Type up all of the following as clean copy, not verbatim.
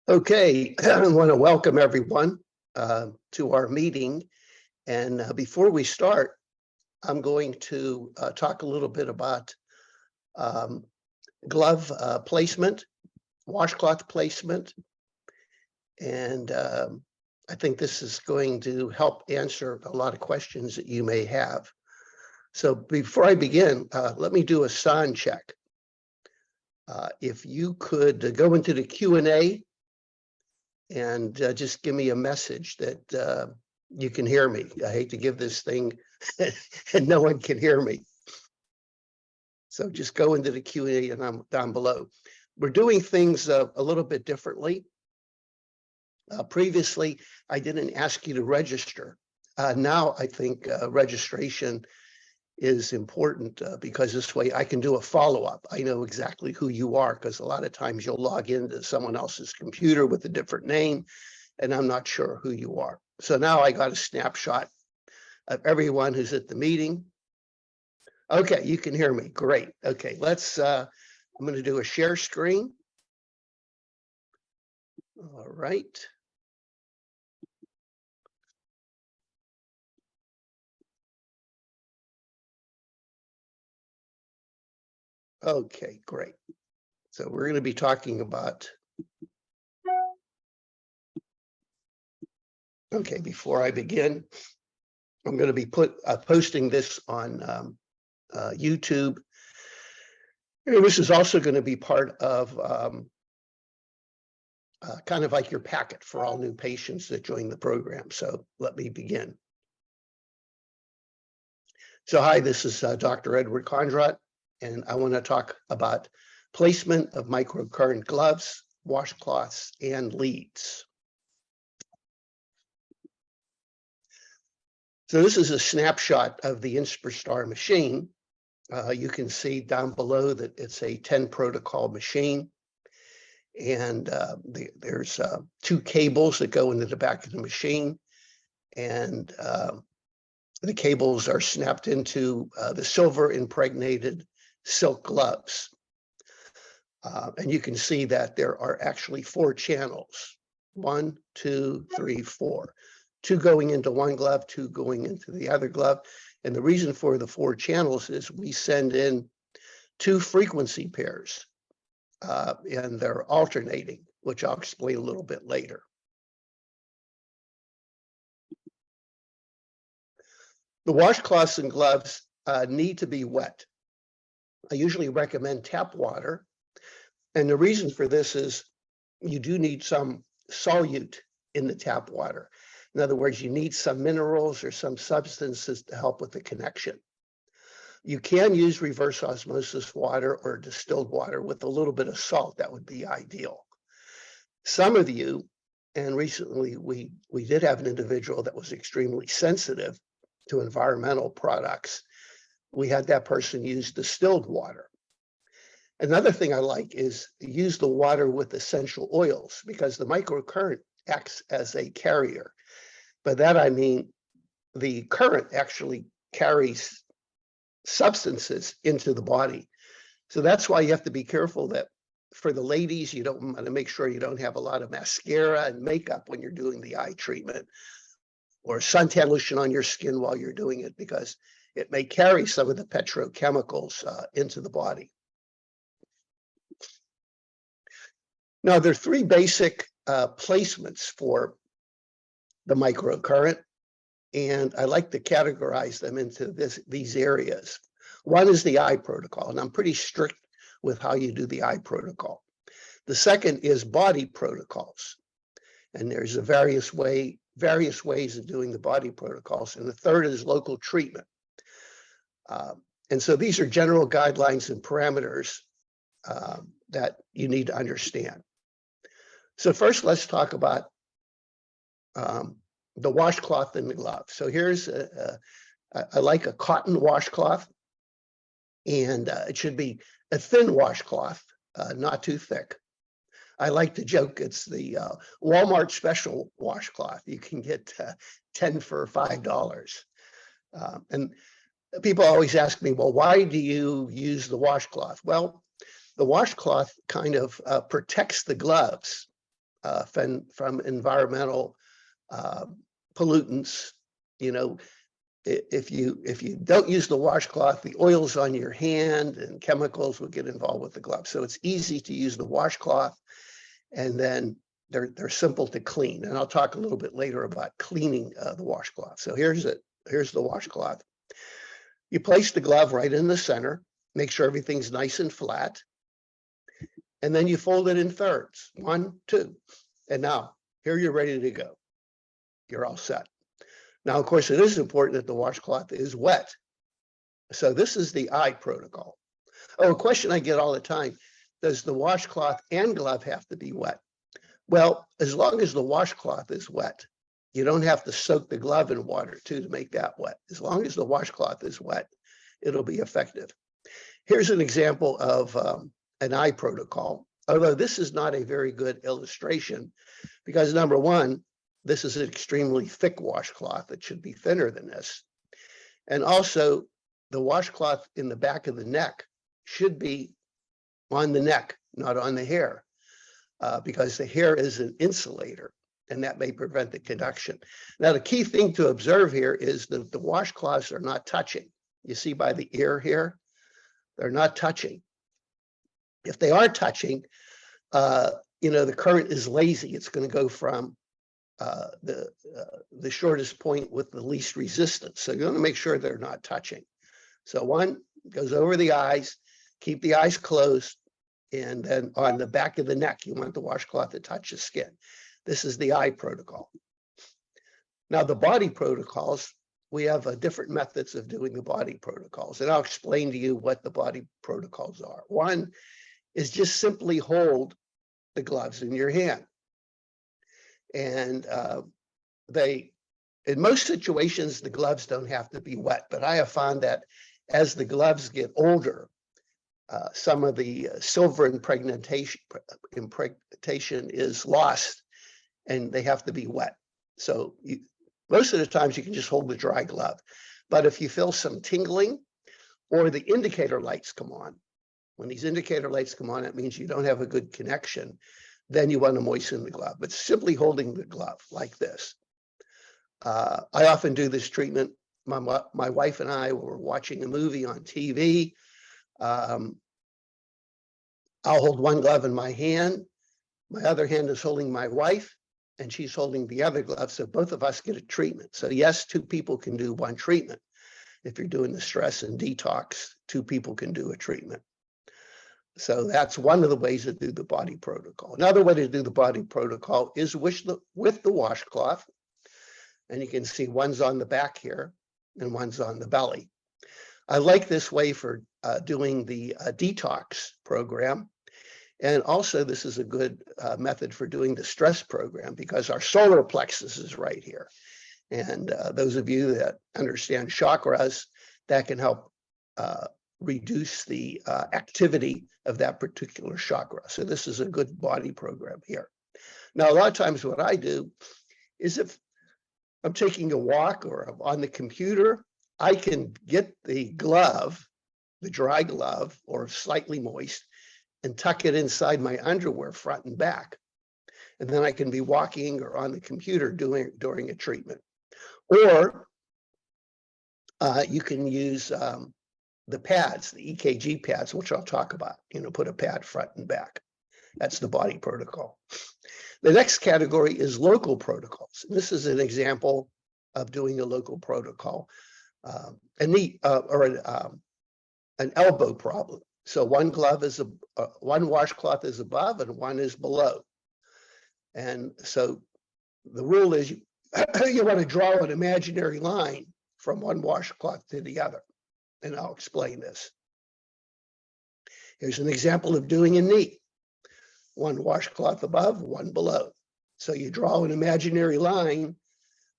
Okay, I want to welcome everyone to our meeting. And before we start, I'm going to talk a little bit about glove placement, washcloth placement. And I think this is going to help answer a lot of questions that you may have. So before I begin, let me do a sound check. If you could go into the Q&A and just give me a message that you can hear me. I hate to give this thing and no one can hear me. So just go into the Q&A and I'm down below. We're doing things a little bit differently. Previously, I didn't ask you to register. Now I think registration is important because this way I can do a follow-up. I know exactly who you are because a lot of times you'll log into someone else's computer with a different name and I'm not sure who you are. So now I got a snapshot of everyone who's at the meeting. Okay, you can hear me. Great. Okay, let's, I'm going to do a share screen. All right. Okay, great. So we're going to be talking about, okay, before I begin, I'm going to be posting this on YouTube. And this is also going to be part of kind of like your packet for all new patients that join the program. So let me begin. So hi, this is Dr. Edward Kondrot, and I want to talk about placement of microcurrent gloves, washcloths, and leads. So this is a snapshot of the Inspirastar machine. You can see down below that it's a 10 protocol machine. And there's 2 cables that go into the back of the machine. And the cables are snapped into the silver impregnated silk gloves. And you can see that there are actually 4 channels. 1, 2, 3, 4. 2 going into one glove, 2 going into the other glove. And the reason for the 4 channels is we send in 2 frequency pairs and they're alternating, which I'll explain a little bit later. The washcloths and gloves need to be wet. I usually recommend tap water. And the reason for this is you do need some solute in the tap water. In other words, you need some minerals or some substances to help with the connection. You can use reverse osmosis water or distilled water with a little bit of salt. That would be ideal. Some of you, and recently we did have an individual that was extremely sensitive to environmental products. We had that person use distilled water. Another thing I like is use the water with essential oils because the microcurrent acts as a carrier. By that I mean the current actually carries substances into the body. So that's why you have to be careful that for the ladies, you don't want to make sure you don't have a lot of mascara and makeup when you're doing the eye treatment or suntan lotion on your skin while you're doing it because it may carry some of the petrochemicals into the body. Now, there are 3 basic placements for the microcurrent, and I like to categorize them into these areas. One is the eye protocol, and I'm pretty strict with how you do the eye protocol. The second is body protocols, and there's a various ways of doing the body protocols. And the third is local treatment. And so these are general guidelines and parameters that you need to understand. So first, let's talk about the washcloth and the glove. So here's, I like a cotton washcloth, and it should be a thin washcloth, not too thick. I like to joke it's the Walmart special washcloth. You can get 10 for $5. And people always ask me, well, why do you use the washcloth? Well, the washcloth kind of protects the gloves from environmental pollutants. You know, if you don't use the washcloth, the oils on your hand and chemicals will get involved with the glove. So it's easy to use the washcloth, and then they're simple to clean. And I'll talk a little bit later about cleaning the washcloth. So here's the washcloth. You place the glove right in the center, make sure everything's nice and flat, and then you fold it in thirds, 1, 2. And now here you're ready to go. You're all set. Now, of course, it is important that the washcloth is wet. So this is the eye protocol. Oh, a question I get all the time: does the washcloth and glove have to be wet? Well, as long as the washcloth is wet, you don't have to soak the glove in water too to make that wet. As long as the washcloth is wet, it'll be effective. Here's an example of an eye protocol, although this is not a very good illustration because, number one, this is an extremely thick washcloth. It should be thinner than this. And also, the washcloth in the back of the neck should be on the neck, not on the hair, because the hair is an insulator, and that may prevent the conduction. Now, the key thing to observe here is that the washcloths are not touching. You see by the ear here, they're not touching. If they are touching, the current is lazy. It's going to go from the shortest point with the least resistance. So you want to make sure they're not touching. So one goes over the eyes, keep the eyes closed, and then on the back of the neck, you want the washcloth to touch the skin. This is the eye protocol. Now, the body protocols, we have different methods of doing the body protocols, and I'll explain to you what the body protocols are. One is just simply hold the gloves in your hand. And in most situations, the gloves don't have to be wet, but I have found that as the gloves get older, some of the silver impregnation is lost, and they have to be wet. So most of the times you can just hold the dry glove. But if you feel some tingling or the indicator lights come on, when these indicator lights come on, it means you don't have a good connection. Then you want to moisten the glove, but simply holding the glove like this. I often do this treatment. My wife and I were watching a movie on TV. I'll hold one glove in my hand. My other hand is holding my wife, and she's holding the other glove. So both of us get a treatment. So yes, 2 people can do one treatment. If you're doing the stress and detox, 2 people can do a treatment. So that's one of the ways to do the body protocol. Another way to do the body protocol is with the washcloth. And you can see one's on the back here and one's on the belly. I like this way for doing the detox program. And also, this is a good method for doing the stress program because our solar plexus is right here. And those of you that understand chakras, that can help reduce the activity of that particular chakra. So this is a good body program here. Now, a lot of times what I do is if I'm taking a walk or I'm on the computer, I can get the glove, the dry glove or slightly moist, and tuck it inside my underwear front and back. And then I can be walking or on the computer during a treatment. Or you can use the pads, the EKG pads, which I'll talk about, put a pad front and back. That's the body protocol. The next category is local protocols. This is an example of doing a local protocol, an elbow problem. So one washcloth is above and one is below. And so the rule is you want to draw an imaginary line from one washcloth to the other. And I'll explain this. Here's an example of doing a knee. One washcloth above, one below. So you draw an imaginary line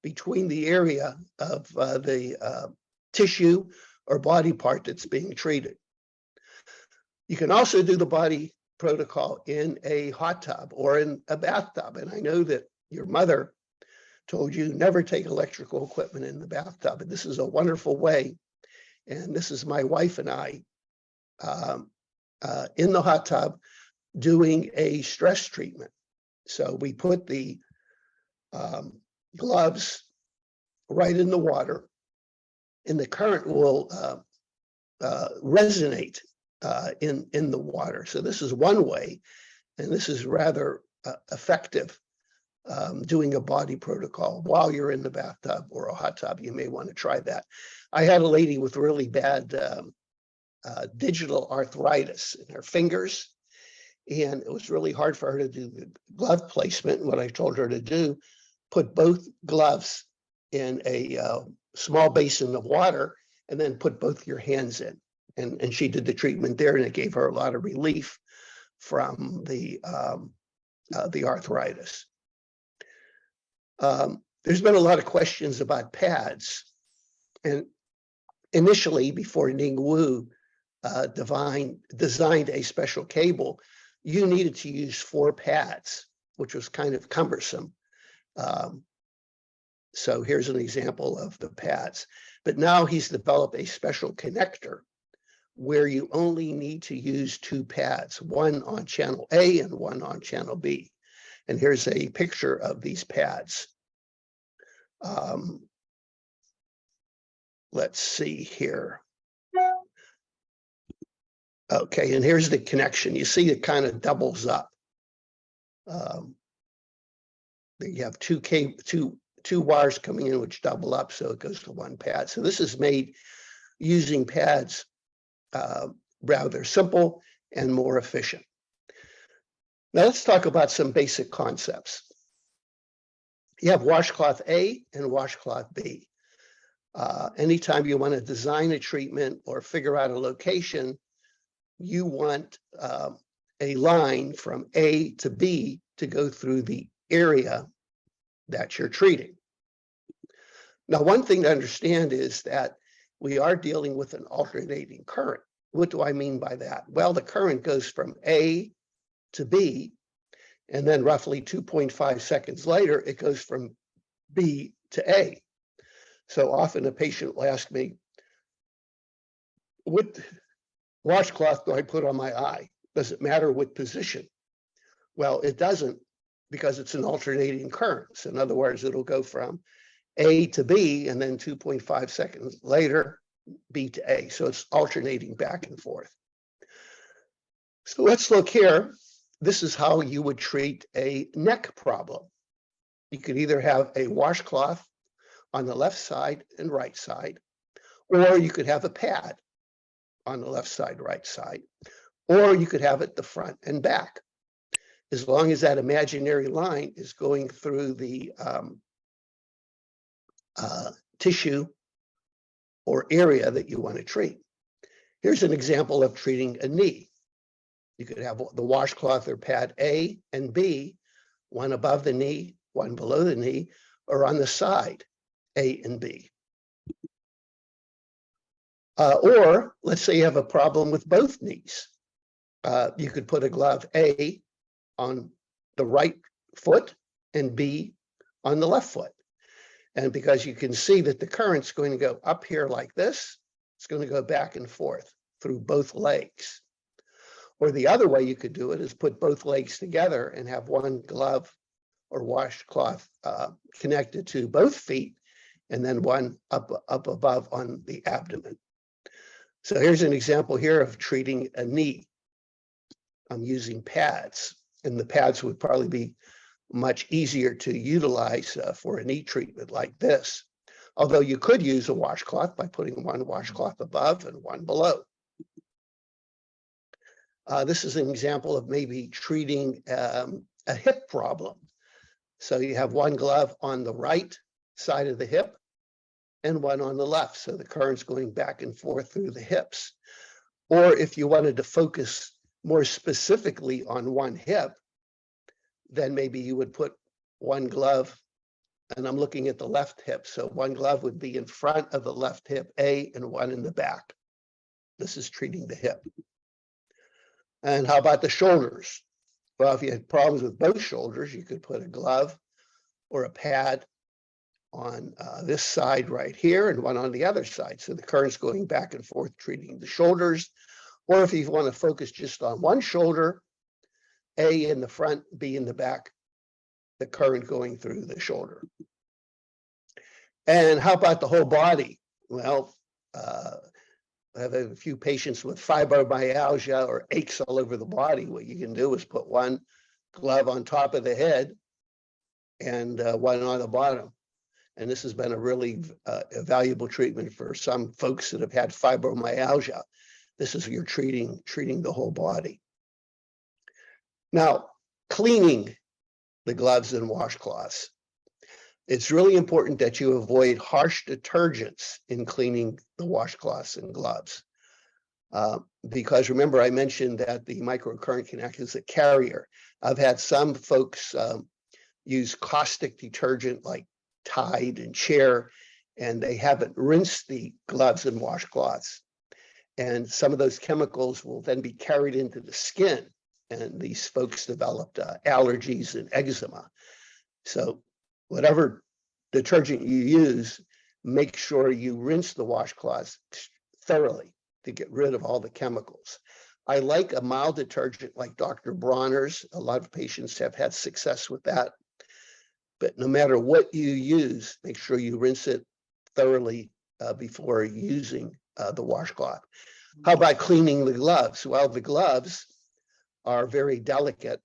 between the area of the tissue or body part that's being treated. You can also do the body protocol in a hot tub or in a bathtub. And I know that your mother told you never take electrical equipment in the bathtub. And this is a wonderful way. And this is my wife and I in the hot tub doing a stress treatment. So we put the gloves right in the water, and the current will resonate in the water. So this is one way, and this is rather effective doing a body protocol while you're in the bathtub or a hot tub. You may want to try that. I had a lady with really bad digital arthritis in her fingers, and it was really hard for her to do the glove placement. And what I told her to do, put both gloves in a small basin of water and then put both your hands in. And she did the treatment there, and it gave her a lot of relief from the arthritis. There's been a lot of questions about pads. And initially, before Ning Wu designed a special cable, you needed to use 4 pads, which was kind of cumbersome. So here's an example of the pads. But now he's developed a special connector where you only need to use 2 pads, one on channel A and one on channel B. And here's a picture of these pads. Let's see here. Okay, and here's the connection. You see it kind of doubles up. You have two wires coming in which double up, so it goes to 1 pad. So this is made using pads rather simple and more efficient. Now let's talk about some basic concepts. You have washcloth A and washcloth B. Anytime you want to design a treatment or figure out a location, you want a line from A to B to go through the area that you're treating. Now, one thing to understand is that we are dealing with an alternating current. What do I mean by that? Well, the current goes from A to B, and then roughly 2.5 seconds later, it goes from B to A. So often a patient will ask me, what washcloth do I put on my eye? Does it matter what position? Well, it doesn't, because it's an alternating current. So in other words, it'll go from A to B, and then 2.5 seconds later, B to A. So it's alternating back and forth. So let's look here. This is how you would treat a neck problem. You could either have a washcloth on the left side and right side, or you could have a pad on the left side, right side, or you could have it the front and back, as long as that imaginary line is going through the tissue or area that you want to treat. Here's an example of treating a knee. You could have the washcloth or pad A and B, one above the knee, one below the knee, or on the side, A and B. Or let's say you have a problem with both knees. You could put a glove A on the right foot and B on the left foot. And because you can see that the current's going to go up here like this, it's going to go back and forth through both legs. Or the other way you could do it is put both legs together and have one glove or washcloth connected to both feet, and then one up above on the abdomen. So here's an example here of treating a knee. I'm using pads, and the pads would probably be much easier to utilize for a knee treatment like this. Although you could use a washcloth by putting one washcloth above and one below. This is an example of maybe treating a hip problem. So you have one glove on the right side of the hip and one on the left. So the current's going back and forth through the hips. Or if you wanted to focus more specifically on one hip, then maybe you would put one glove, and I'm looking at the left hip. So one glove would be in front of the left hip A and one in the back. This is treating the hip. And how about the shoulders? Well, if you had problems with both shoulders, you could put a glove or a pad on this side right here and one on the other side. So the current's going back and forth treating the shoulders. Or if you want to focus just on one shoulder, A in the front, B in the back, the current going through the shoulder. And how about the whole body? Well, I have a few patients with fibromyalgia or aches all over the body. What you can do is put one glove on top of the head and one on the bottom. And this has been a really valuable treatment for some folks that have had fibromyalgia. This is you're treating the whole body. Now, cleaning the gloves and washcloths. It's really important that you avoid harsh detergents in cleaning the washcloths and gloves. Because remember, I mentioned that the microcurrent can act as a carrier. I've had some folks use caustic detergent like Tide and Chair, and they haven't rinsed the gloves and washcloths. And some of those chemicals will then be carried into the skin, and these folks developed allergies and eczema. So whatever detergent you use, make sure you rinse the washcloths thoroughly to get rid of all the chemicals. I like a mild detergent like Dr. Bronner's. A lot of patients have had success with that. But no matter what you use, make sure you rinse it thoroughly before using the washcloth. How about cleaning the gloves? Well, the gloves are very delicate,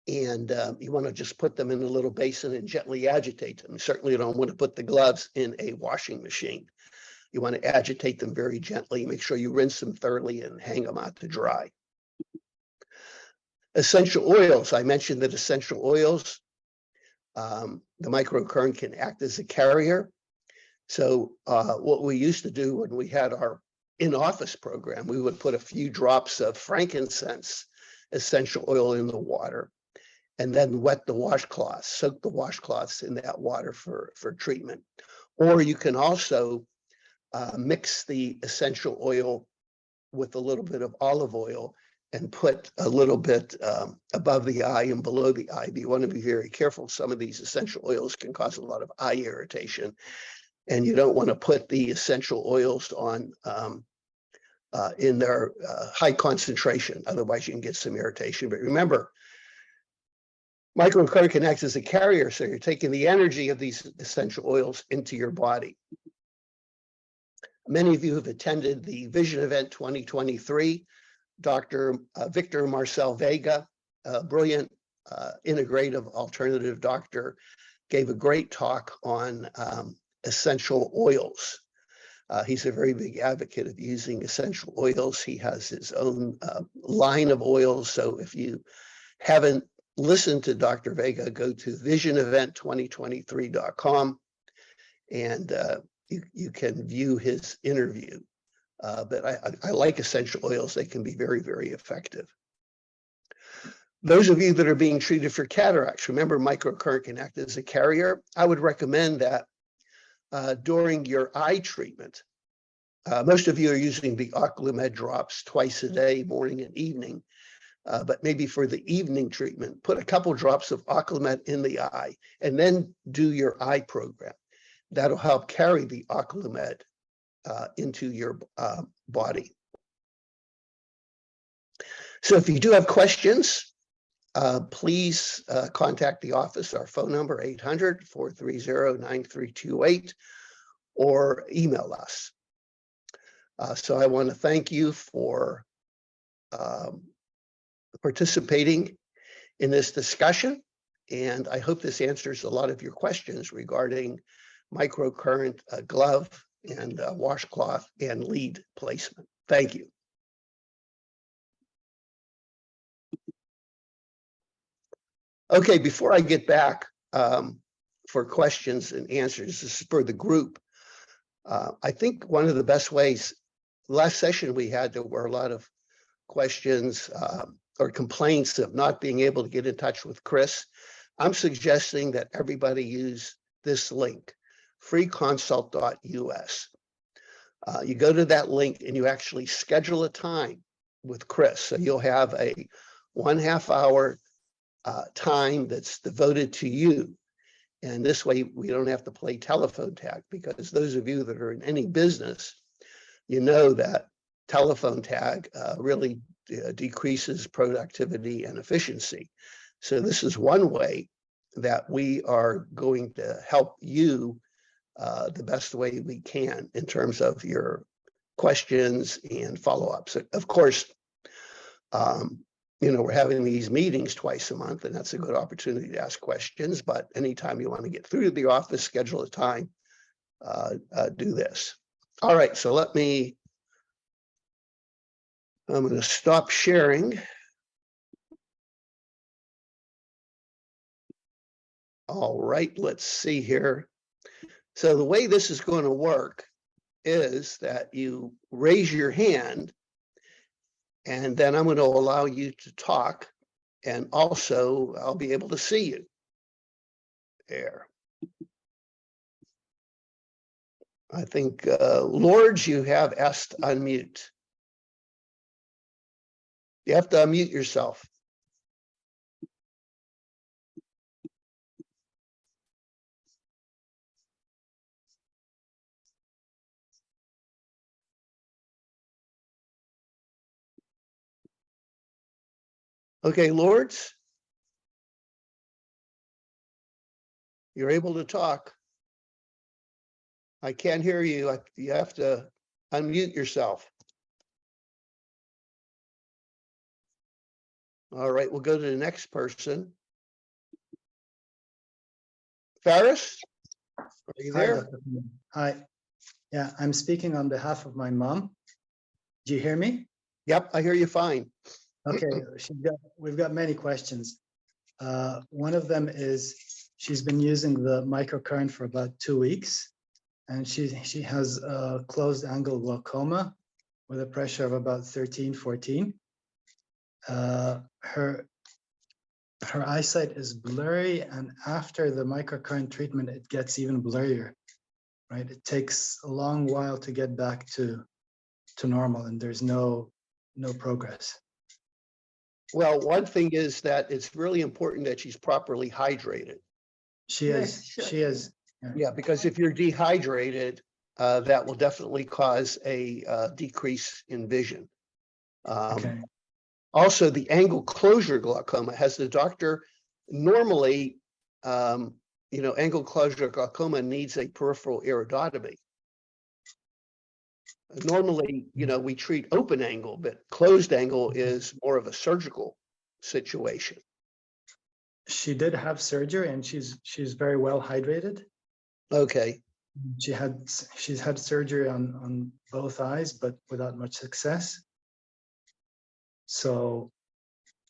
and you want to just put them in a little basin and gently agitate them. You certainly don't want to put the gloves in a washing machine. You want to agitate them very gently. Make sure you rinse them thoroughly and hang them out to dry. Essential oils. I mentioned that essential oils, the microcurrent can act as a carrier. So what we used to do when we had our in-office program, we would put a few drops of frankincense essential oil in the water and then wet the washcloths, soak the washcloths in that water for treatment. Or you can also mix the essential oil with a little bit of olive oil and put a little bit above the eye and below the eye. But you want to be very careful. Some of these essential oils can cause a lot of eye irritation, and you don't want to put the essential oils on in their high concentration. Otherwise, you can get some irritation. But remember, microcurrent can act as a carrier, so you're taking the energy of these essential oils into your body. Many of you have attended the Vision Event 2023. Dr. Victor Marcel Vega, a brilliant integrative alternative doctor, gave a great talk on essential oils. He's a very big advocate of using essential oils. He has his own line of oils. So if you haven't listened to Dr. Vega, go to visionevent2023.com and you can view his interview. But I like essential oils. They can be very, very effective. Those of you that are being treated for cataracts, remember microcurrent can act as a carrier. I would recommend that during your eye treatment. Most of you are using the Oclumed drops twice a day, morning and evening. But maybe for the evening treatment, put a couple drops of Oclumed in the eye and then do your eye program. That'll help carry the Oclumed into your body. So if you do have questions, please contact the office. Our phone number, 800-430-9328, or email us. So I want to thank you for participating in this discussion, and I hope this answers a lot of your questions regarding microcurrent glove and washcloth and lead placement. Thank you. Okay, before I get back for questions and answers, this is for the group. I think one of the best ways, last session we had, there were a lot of questions or complaints of not being able to get in touch with Chris. I'm suggesting that everybody use this link, freeconsult.us. You go to that link and you actually schedule a time with Chris. So you'll have a 1/2 hour time that's devoted to you. And this way we don't have to play telephone tag, because those of you that are in any business, you know that telephone tag really decreases productivity and efficiency. So this is one way that we are going to help you the best way we can in terms of your questions and follow-ups. Of course, we're having these meetings twice a month, and that's a good opportunity to ask questions. But anytime you want to get through to the office, schedule a time, do this. All right, so I'm going to stop sharing. All right, let's see here. So the way this is going to work is that you raise your hand, and then I'm going to allow you to talk, and also I'll be able to see you. There. I think, Lords, you have asked unmute. You have to unmute yourself. Okay, Lords, you're able to talk. I can't hear you. You have to unmute yourself. All right, we'll go to the next person. Ferris, are you Hi, there? Dr. Hi. Yeah, I'm speaking on behalf of my mom. Do you hear me? Yep, I hear you fine. Okay, we've got many questions. One of them is she's been using the microcurrent for about 2 weeks, and she has a closed angle glaucoma with a pressure of about 13, 14. Her eyesight is blurry, and after the microcurrent treatment, it gets even blurrier, right? It takes a long while to get back to normal, and there's no progress. Well, one thing is that it's really important that she's properly hydrated. She is. Yeah, because if you're dehydrated, that will definitely cause a decrease in vision. Okay. Also, the angle closure glaucoma has the doctor normally, angle closure glaucoma needs a peripheral iridotomy. Normally, we treat open angle, but closed angle is more of a surgical situation. She did have surgery, and she's very well hydrated. Okay. She's had surgery on both eyes, but without much success. So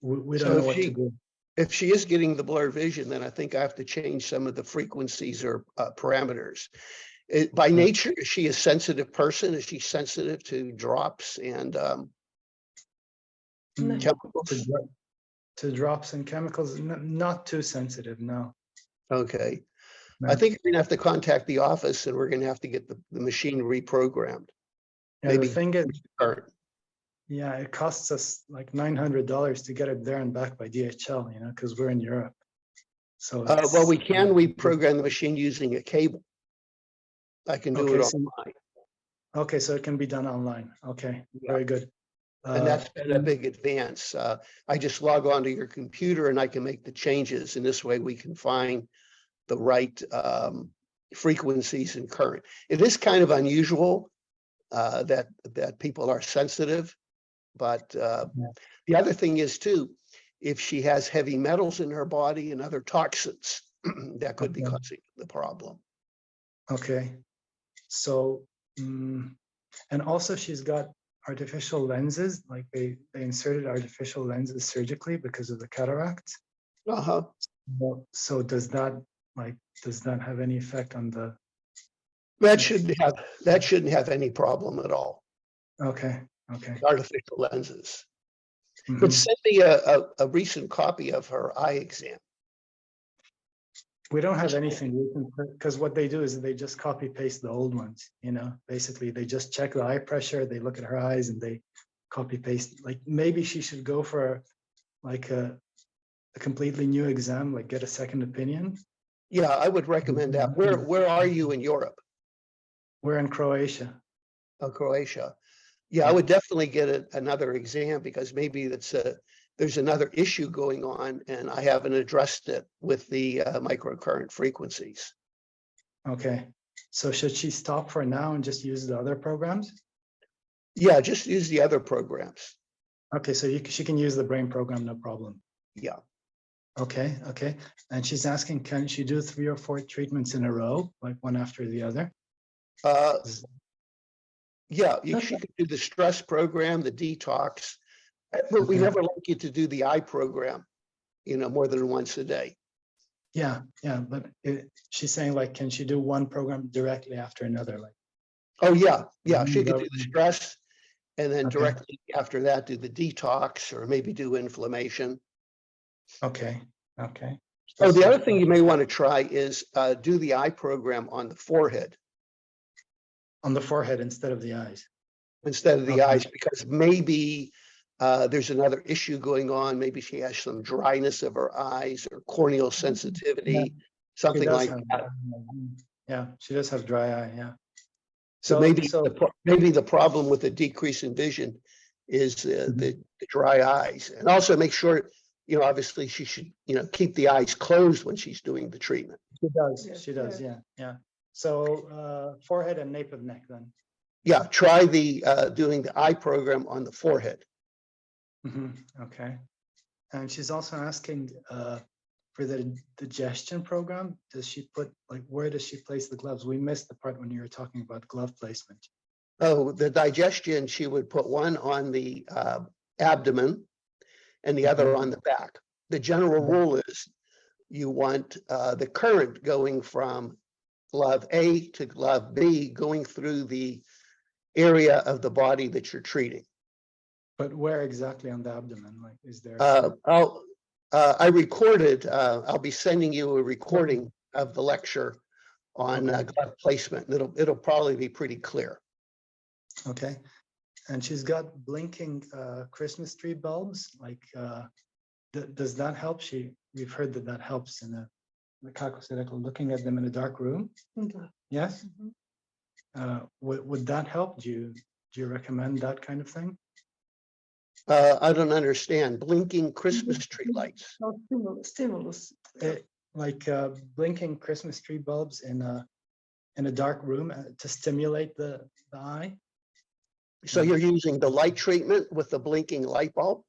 we don't know what to do. If she is getting the blurred vision, then I think I have to change some of the frequencies or parameters. By nature, is she a sensitive person? Is she sensitive to drops and chemicals? To drops and chemicals, not too sensitive, no. Okay. No. I think we're going to have to contact the office, and we're going to have to get the machine reprogrammed. Yeah, Maybe the thing is, current. yeah, it costs us like $900 to get it there and back by DHL, because we're in Europe. So well, we can reprogram the machine using a cable. I can do it online. Okay, so it can be done online. Okay, yeah. Very good. And that's been a big advance. I just log on to your computer and I can make the changes. And this way we can find the right frequencies and current. It is kind of unusual that people are sensitive, but the other thing is too, if she has heavy metals in her body and other toxins, that could be causing the problem. Okay, so and also she's got artificial lenses, like they inserted artificial lenses surgically because of the cataract. So does that have any effect on the? That shouldn't have any problem at all. Okay. Artificial lenses. But send me a recent copy of her eye exam. We don't have anything recent, because what they do is they just copy paste the old ones. Basically they just check the eye pressure, they look at her eyes, and they copy paste. Like maybe she should go for like a completely new exam, like get a second opinion. Yeah, I would recommend that. Where are you in Europe? We're in Croatia. Oh, Croatia. Yeah, I would definitely get another exam, because maybe it's there's another issue going on, and I haven't addressed it with the microcurrent frequencies. Okay. So should she stop for now and just use the other programs? Yeah, just use the other programs. Okay, so she can use the brain program, no problem. Yeah. Okay, okay. And she's asking, can she do 3 or 4 treatments in a row, like one after the other? Yeah, she could do the stress program, the detox, but we Okay. never like you to do the eye program, more than once a day. Yeah, but she's saying, like, can she do one program directly after another? Like, Oh, yeah, she Mhm, could do the stress, and then Okay. directly after that, do the detox, or maybe do inflammation. okay, okay. Oh, the other thing you may want to try is do the eye program on the forehead On the forehead instead of the eyes. instead of the Okay. eyes, because maybe there's another issue going on. Maybe she has some dryness of her eyes or corneal sensitivity, something like that. Yeah, she does have dry eye, yeah. So maybe the problem with the decrease in vision is the dry eyes. And also make sure, obviously she should, keep the eyes closed when she's doing the treatment. She does, yeah. So forehead and nape of neck then. Yeah, try doing the eye program on the forehead. Okay. And she's also asking for the digestion program. Does she where does she place the gloves? We missed the part when you were talking about glove placement. Oh, the digestion, she would put one on the abdomen and the other on the back. The general rule is you want the current going from glove A to glove B, going through the area of the body that you're treating. But where exactly on the abdomen? Like, is there? I recorded, I'll be sending you a recording of the lecture on glove placement. It'll probably be pretty clear. Okay. And she's got blinking Christmas tree bulbs. Like, does that help? We've heard that helps in the kakosidekal, looking at them in a dark room. Yes. Would that help? Do you recommend that kind of thing? I don't understand. Blinking Christmas tree lights. Stimulus. Like blinking Christmas tree bulbs in a dark room to stimulate the eye. So you're using the light treatment with the blinking light bulb?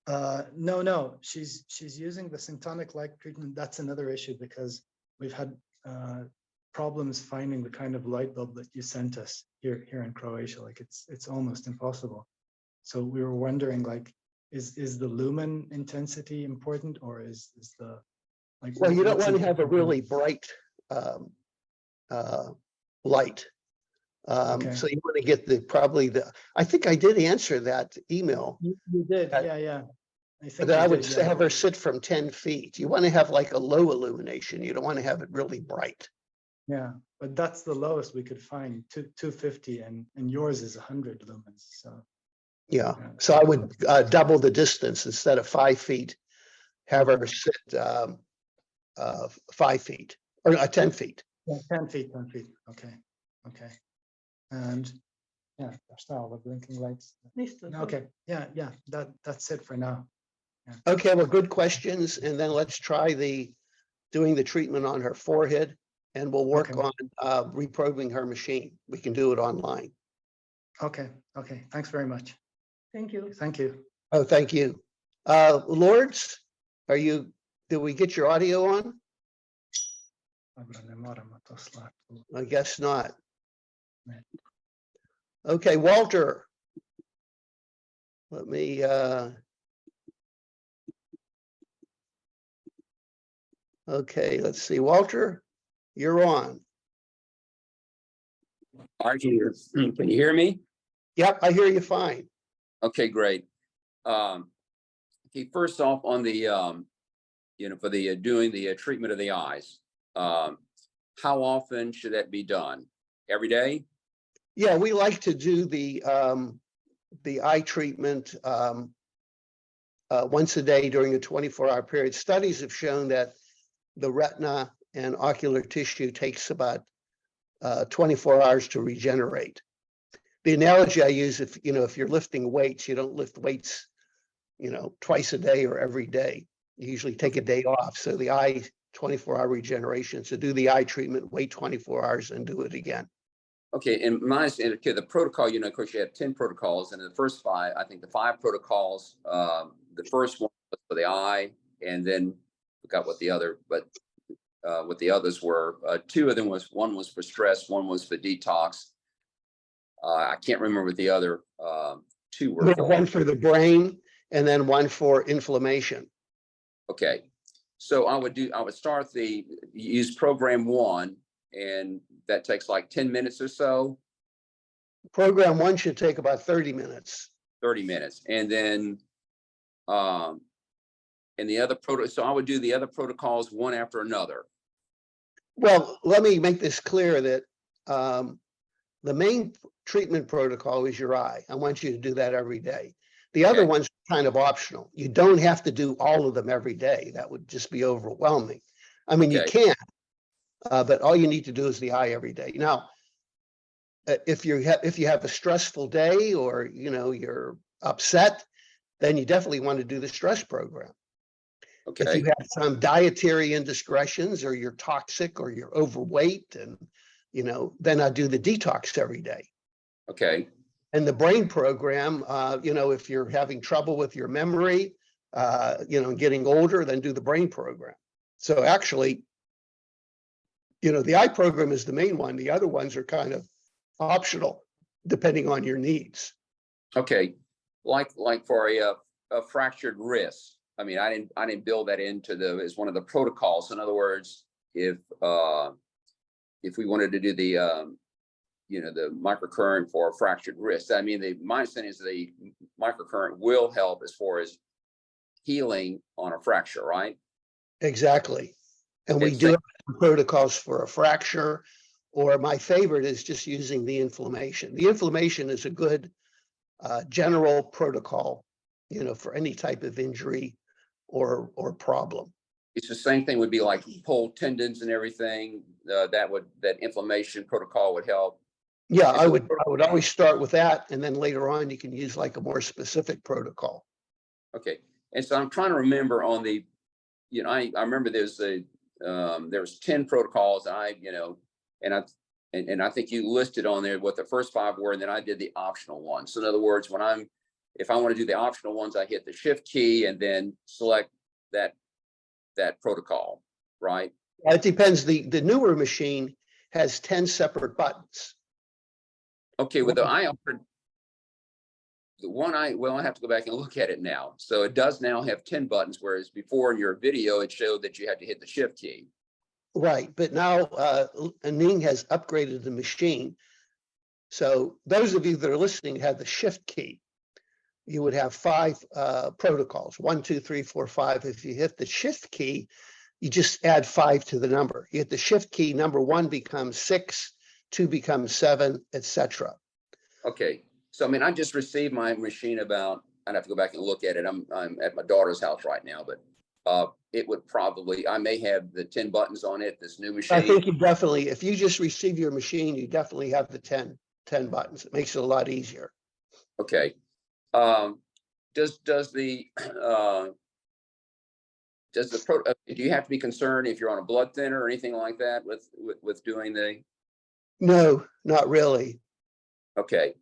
No. She's using the syntonic light treatment. That's another issue because we've had problems finding the kind of light bulb that you sent us here in Croatia. Like it's almost impossible. So we were wondering, like, is the lumen intensity important, or is the like? Well, you don't want to have a really bright light. So you want to get I think I did answer that email. You did, yeah. I would have her sit from 10 feet. You want to have like a low illumination. You don't want to have it really bright. Yeah, but that's the lowest we could find, 250, and yours is 100 lumens. So yeah. So I would double the distance instead of 5 feet. Have her sit 5 feet or 10 feet. Yeah, 10 feet. Okay. And yeah, that's all the blinking lights. Okay, yeah. That's it for now. Yeah. Okay, well, good questions. And then let's try doing the treatment on her forehead, and we'll work on reprogramming her machine. We can do it online. Okay. Thanks very much. Thank you. Thank you. Oh, thank you. Lourdes, did we get your audio on? I guess not. Okay, Walter. Let me okay, let's see. Walter, you're on. Can you hear me? Yep, I hear you fine. Okay, great. Okay, first off, on the for the doing the treatment of the eyes, how often should that be done? Every day? Yeah, we like to do the eye treatment once a day during a 24-hour period. Studies have shown that the retina and ocular tissue takes about 24 hours to regenerate. The analogy I use, if you're lifting weights, you don't lift weights twice a day or every day. You usually take a day off. So the eye 24-hour regeneration. So do the eye treatment, wait 24 hours and do it again. Okay, and okay, the protocol, of course, you have 10 protocols, and in the first 5, I think the 5 protocols, the first one was for the eye, and then forgot what the other, but what the others were. 2 of them one was for stress, one was for detox. I can't remember what the other 2 were for. One for the brain and then one for inflammation. Okay, so I would start use program 1, and that takes like 10 minutes or so. Program 1 should take about 30 minutes. 30 minutes. And then, and the other so I would do the other protocols one after another. Well, let me make this clear that the main treatment protocol is your eye. I want you to do that every day. The other one's kind of optional. You don't have to do all of them every day. That would just be overwhelming. I mean, you can, but all you need to do is the eye every day. Now, if you have a stressful day or you're upset, then you definitely want to do the stress program. Okay. If you have some dietary indiscretions or you're toxic or you're overweight, and then I do the detox every day. Okay. And the brain program, if you're having trouble with your memory, getting older, then do the brain program. So actually, the eye program is the main one. The other ones are kind of optional, depending on your needs. Okay. Like for a fractured wrist. I mean, I didn't build that into as one of the protocols. In other words, if we wanted to do the microcurrent for a fractured wrist, I mean, my understanding is the microcurrent will help as far as healing on a fracture, right? Exactly. And we do have protocols for a fracture, or my favorite is just using the inflammation. The inflammation is a good general protocol, for any type of injury or problem. It's the same thing would be like pulled tendons and everything. That inflammation protocol would help. Yeah, I would always start with that, and then later on you can use like a more specific protocol. Okay, and so I'm trying to remember on the, I remember there was 10 protocols. And I think you listed on there what the first 5 were, and then I did the optional ones. So in other words, if I want to do the optional ones, I hit the shift key and then select that protocol, right? It depends. The newer machine has 10 separate buttons. Okay, with I have to go back and look at it now. So it does now have 10 buttons, whereas before in your video, it showed that you had to hit the shift key. Right, but now Ning has upgraded the machine. So those of you that are listening have the shift key. You would have 5 protocols, 1, 2, 3, 4, 5. If you hit the shift key, you just add 5 to the number. You hit the shift key, number 1 becomes 6, 2 becomes 7, etc. Okay, so I mean, I just received my machine I'd have to go back and look at it. I'm at my daughter's house right now, but it would I may have the 10 buttons on it, this new machine. I think you definitely, if you just receive your machine, you definitely have the 10 buttons. It makes it a lot easier. Okay. Do you have to be concerned if you're on a blood thinner or anything like that with doing the? No, not really. Okay.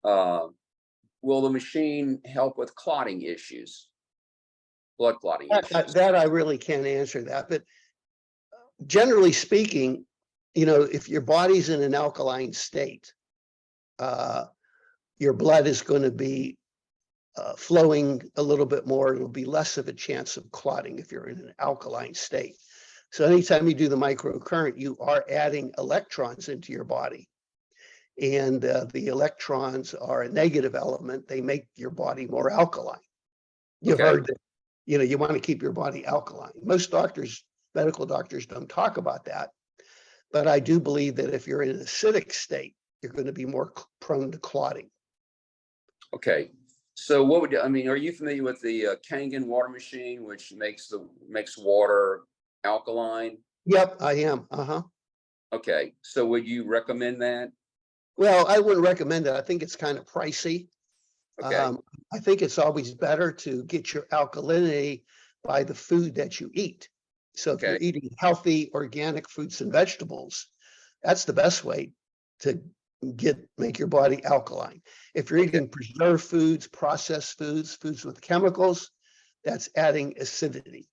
Will the machine help with clotting issues? Blood clotting issues? That I really can't answer that, but generally speaking, if your body's in an alkaline state, your blood is going to be flowing a little bit more. It'll be less of a chance of clotting if you're in an alkaline state. So anytime you do the microcurrent, you are adding electrons into your body. And the electrons are a negative element. They make your body more alkaline. You've heard that, you want to keep your body alkaline. Most medical doctors don't talk about that. But I do believe that if you're in an acidic state, you're going to be more prone to clotting. Okay. So are you familiar with the Kangen water machine, which makes water alkaline? Yep, I am. Okay. So would you recommend that? Well, I wouldn't recommend it. I think it's kind of pricey. Okay, I think it's always better to get your alkalinity by the food that you eat. So if you're okay, eating healthy, organic fruits and vegetables, that's the best way to make your body alkaline. If you're okay, eating preserved foods, processed foods, foods with chemicals, that's adding acidity.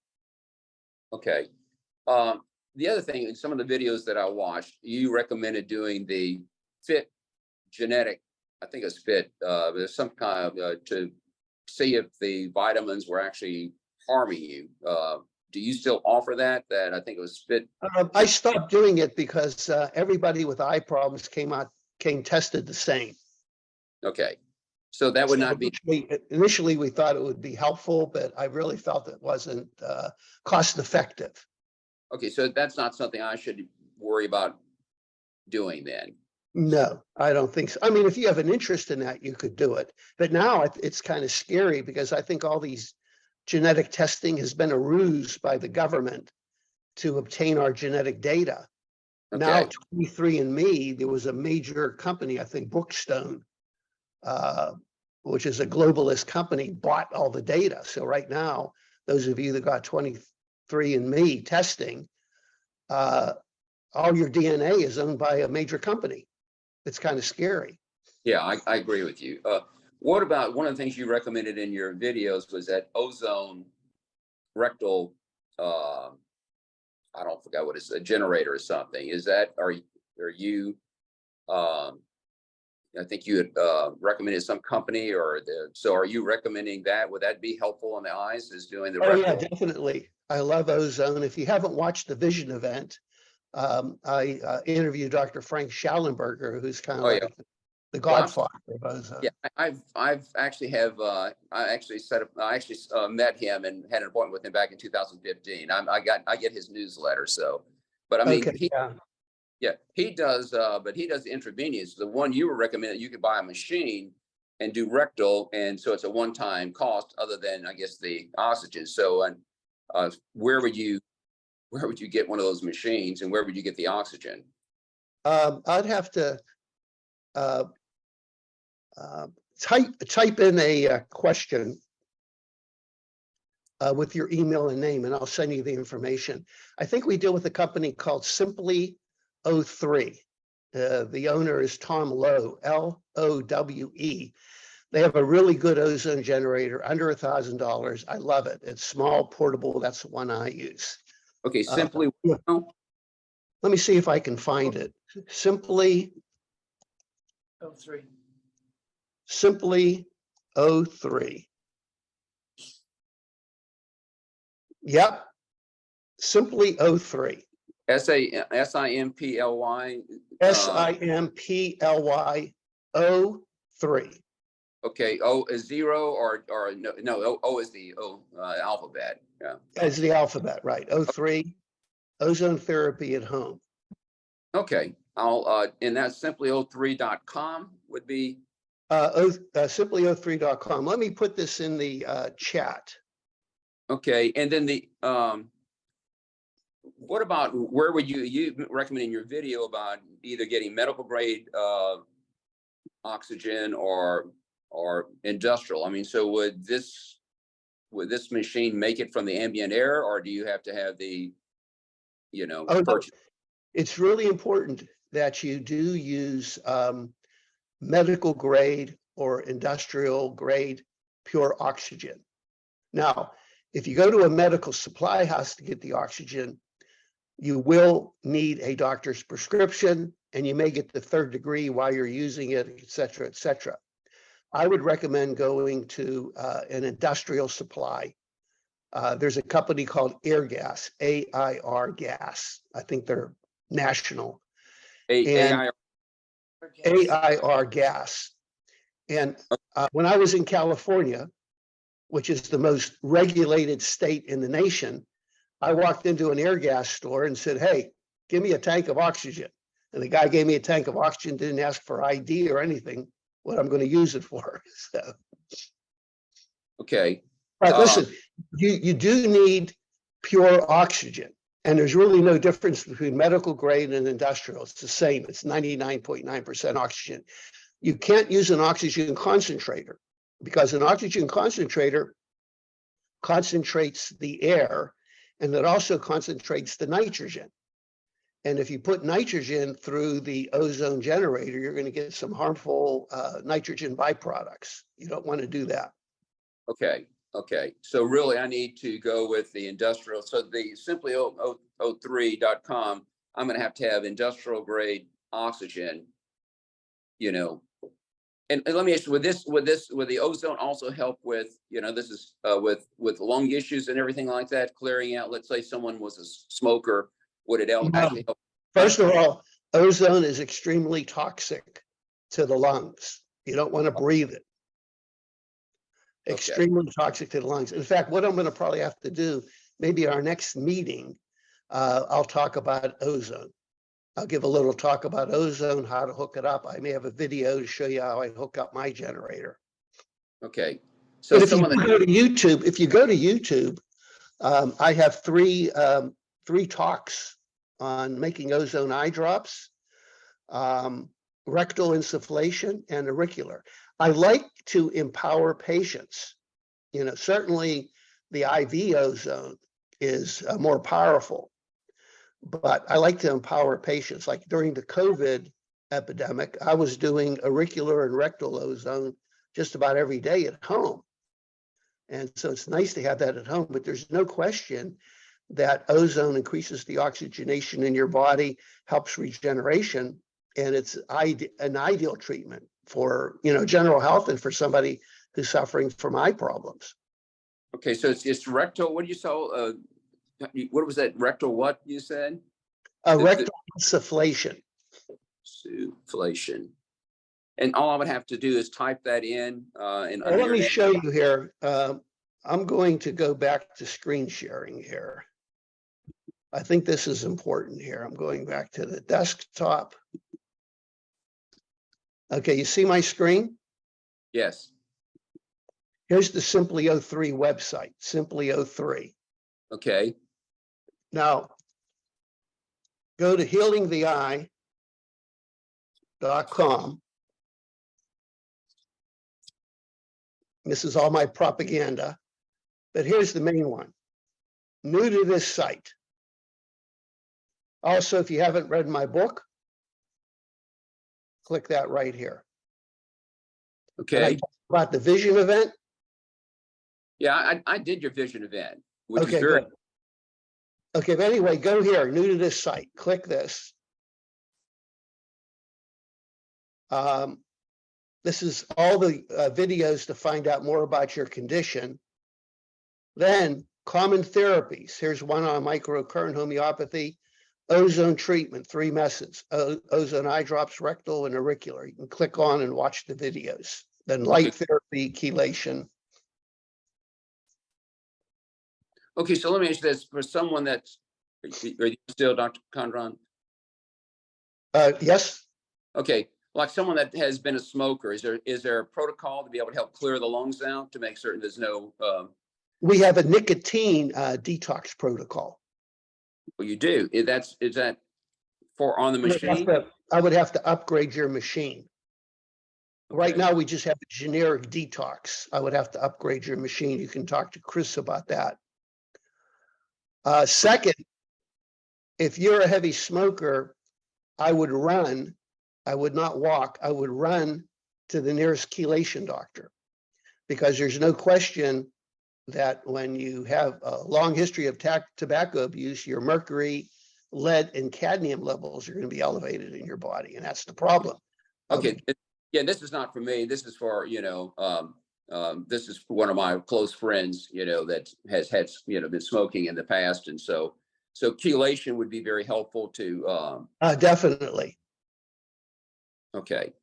okay. The other thing, in some of the videos that I watched, you recommended doing the fit genetic, I think it's fit, there's some kind of, to see if the vitamins were actually harming you. Do you still offer that? That I think it was fit. I stopped doing it because everybody with eye problems came tested the same. Okay. So that would So not be, initially, we thought it would be helpful, but I really felt it wasn't cost effective. okay, so that's not something I should worry about doing then. No, I don't think so. I mean, if you have an interest in that, you could do it. But now it's kind of scary because I think all these genetic testing has been a ruse by the government to obtain our genetic data. Now, Okay, 23andMe, there was a major company, I think Brookstone, which is a globalist company, bought all the data. So right now, those of you that got 23andMe testing, all your DNA is owned by a major company. It's kind of scary. yeah, I agree with you. What about one of the things you recommended in your videos was that ozone rectal, I don't forget what it's, a generator or something. Is that, are you, I think you had recommended some company or so are you recommending that? Would that be helpful on the eyes, is doing the Oh yeah, rectal? definitely. I love ozone. If you haven't watched the Vision event, I interviewed Dr. Frank Schallenberger, who's kind of Oh, yeah. like the Well, godfather of ozone. yeah, I've actually have, I actually met him and had an appointment with him back in 2015. I get his newsletter. So, but I mean, Okay, yeah. yeah, he does, but he does intravenous. The one you were recommending, you could buy a machine and do rectal. And so it's a one-time cost other than, I guess, the oxygen. So, and where would you get one of those machines and where would you get the oxygen? I'd have to uh, type in a question with your email and name, and I'll send you the information. I think we deal with a company called Simply O3. The owner is Tom Lowe, Lowe. They have a really good ozone generator under $1,000. I love it. It's small, portable. That's the one I use. Okay, simply, Let me see if I can find it. Simply O3. O3. Yep. Simply O3. Simply. Simply O3. Okay, O is zero or no, O is the alphabet. Yeah. As the alphabet, right? O3, ozone therapy at home. Okay, and that's simply03.com would be. Simply03.com. Let me put this in the chat. Okay, and then what about, where would you recommend in your video about either getting medical grade oxygen or industrial? I mean, so would this machine make it from the ambient air, or do you have to have the, No, purchase? it's really important that you do use medical grade or industrial grade pure oxygen. Now, if you go to a medical supply house to get the oxygen, you will need a doctor's prescription, and you may get the third degree while you're using it, et cetera, et cetera. I would recommend going to an industrial supply. There's a company called Airgas, AIR Gas. I think they're national. And AIR Gas. And when I was in California, which is the most regulated state in the nation, I walked into an air gas store and said, "Hey, give me a tank of oxygen." And the guy gave me a tank of oxygen, didn't ask for ID or anything, what I'm going to use it for. So, Okay. but listen, you do need pure oxygen. And there's really no difference between medical grade and industrial. It's the same. It's 99.9% oxygen. You can't use an oxygen concentrator. because an oxygen concentrator concentrates the air, and it also concentrates the nitrogen. And if you put nitrogen through the ozone generator, you're going to get some harmful nitrogen byproducts. You don't want to do that. Okay. Okay. So really I need to go with the industrial. So the simply03.com, I'm going to have industrial grade oxygen, you know. And let me ask you, would the ozone also help with, you know, this is with lung issues and everything like that, clearing out, let's say someone was a smoker, would it actually help? First of all, ozone is extremely toxic to the lungs. You don't want to breathe it. Okay. Extremely toxic to the lungs. In fact, what I'm going to probably have to do, maybe our next meeting, I'll talk about ozone. I'll give a little talk about ozone, how to hook it up. I may have a video to show you how I hook up my generator. Okay. So But if you go to YouTube, I have three talks on making ozone eye drops, rectal insufflation, and auricular. I like to empower patients. You know, certainly the IV ozone is more powerful, but I like to empower patients. Like during the COVID epidemic, I was doing auricular and rectal ozone just about every day at home. And so it's nice to have that at home, but there's no question that ozone increases the oxygenation in your body, helps regeneration, and it's an ideal treatment for, you know, general health and for somebody who's suffering from eye problems. Okay, so it's rectal. What do you saw? What was that? Rectal? What you said? Rectal insufflation. Insufflation. And all I would have to do is type that in. And Let me show you here. I'm going to go back to screen sharing here. I think this is important here. I'm going back to the desktop. Okay, you see my screen? Yes. Here's the Simply 03 website, Simply 03. Okay. Now, go to healingtheeye.com. This is all my propaganda, but here's the main one. New to this site. Also, if you haven't read my book, click that right here. Okay. About the vision event. Yeah, I did your vision event, which Okay, is very good. Okay, but anyway, go here, new to this site, click this. This is all the videos to find out more about your condition. Then common therapies. Here's one on microcurrent homeopathy, ozone treatment, 3 methods, ozone eye drops, rectal and auricular. You can click on and watch the videos. Then light therapy, chelation. okay. So let me ask you this: for someone that's, are you still Dr. Kondrot? Yes. Okay, like someone that has been a smoker, is there a protocol to be able to help clear the lungs out to make certain there's no? We have a nicotine detox protocol. Well, you do. Is that for on the machine? I would have to upgrade your machine. Right now, we just have a generic detox. I would have to upgrade your machine. You can talk to Chris about that. Second, if you're a heavy smoker, I would run. I would not walk. I would run to the nearest chelation doctor, because there's no question that when you have a long history of tobacco abuse, your mercury, lead, and cadmium levels are going to be elevated in your body, and that's the problem. Okay. Yeah, this is not for me. This is for, you know, this is for one of my close friends, you know, that has had, you know, been smoking in the past. And so chelation would be very helpful to. Definitely. Okay.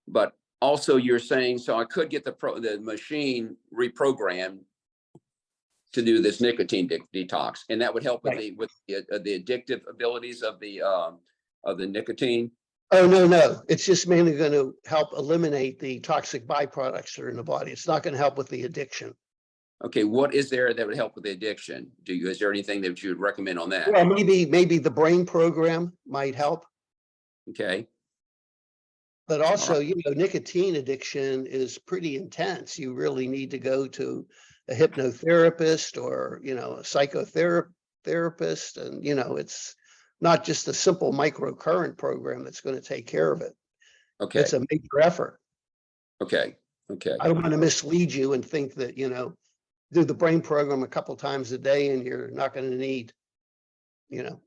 But also you're saying, so I could get the machine reprogrammed to do this nicotine detox, and that would help with the addictive abilities of the nicotine. Oh, no. It's just mainly going to help eliminate the toxic byproducts that are in the body. It's not going to help with the addiction. Okay, what is there that would help with the addiction? Is there anything that you would recommend on that? Well, maybe the brain program might help. Okay. But also, nicotine addiction is pretty intense. You really need to go to a hypnotherapist or, a psychotherapist. And, it's not just a simple microcurrent program that's going to take care of it. Okay, It's a major effort. okay. I don't want to mislead you and think that, do the brain program a couple times a day and you're not going to need, your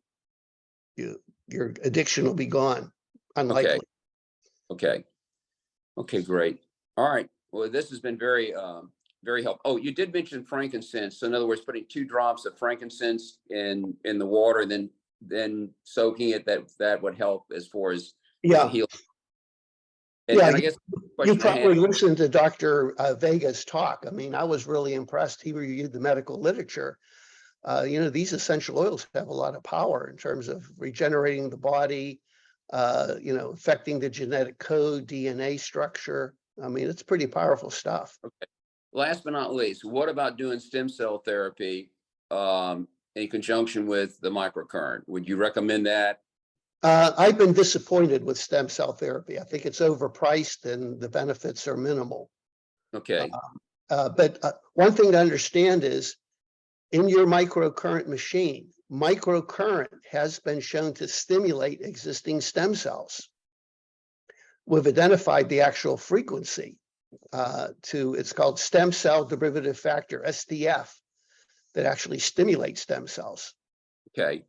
addiction will be gone. Unlikely. Okay. Okay, great. All right. Well, this has been very, very helpful. Oh, you did mention frankincense. So in other words, putting 2 drops of frankincense in the water, and then soaking it, that would help as far as Yeah. heal. Yeah, And I guess the You question I had- probably listened to Dr. Vega's talk. I mean, I was really impressed. He reviewed the medical literature. These essential oils have a lot of power in terms of regenerating the body, affecting the genetic code, DNA structure. I mean, it's pretty powerful stuff. Last but not least, what about doing stem cell therapy in conjunction with the microcurrent? Would you recommend that? I've been disappointed with stem cell therapy. I think it's overpriced and the benefits are minimal. Okay, But one thing to understand is in your microcurrent machine, microcurrent has been shown to stimulate existing stem cells. We've identified the actual frequency it's called stem cell derivative factor, SDF, that actually stimulates stem cells. okay,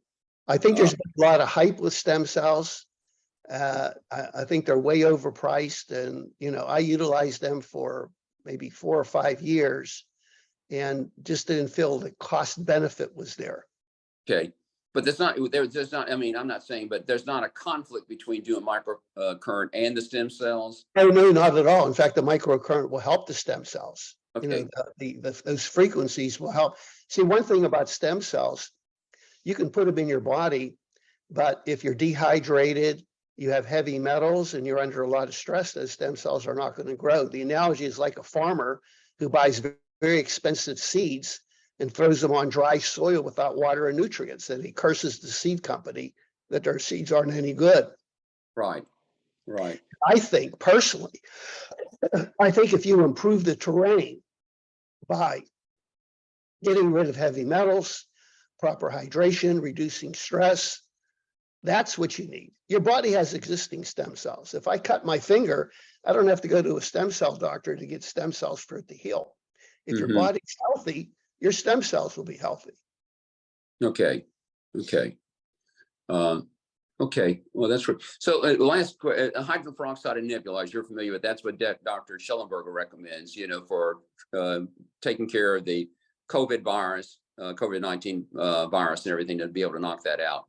I think there's been a lot of hype with stem cells. I think they're way overpriced, and I utilized them for maybe 4 or 5 years, and just didn't feel the cost benefit was there. okay. But there's not, I mean, I'm not saying, but there's not a conflict between doing microcurrent and the stem cells. Oh no, not at all. In fact, the microcurrent will help the stem cells. Okay. Those frequencies will help. See, one thing about stem cells, you can put them in your body, but if you're dehydrated, you have heavy metals, and you're under a lot of stress, those stem cells are not going to grow. The analogy is like a farmer who buys very expensive seeds and throws them on dry soil without water and nutrients, and he curses the seed company that their seeds aren't any good. Right, right. I think personally, if you improve the terrain by getting rid of heavy metals, proper hydration, reducing stress, that's what you need. Your body has existing stem cells. If I cut my finger, I don't have to go to a stem cell doctor to get stem cells for it to heal. If your body's healthy, your stem cells will be healthy. Okay, okay. Okay, well, that's right. So last, hydrogen peroxide and nebulizer, you're familiar with, that's what Dr. Schellenberger recommends, for taking care of the COVID virus, COVID-19 virus and everything, to be able to knock that out.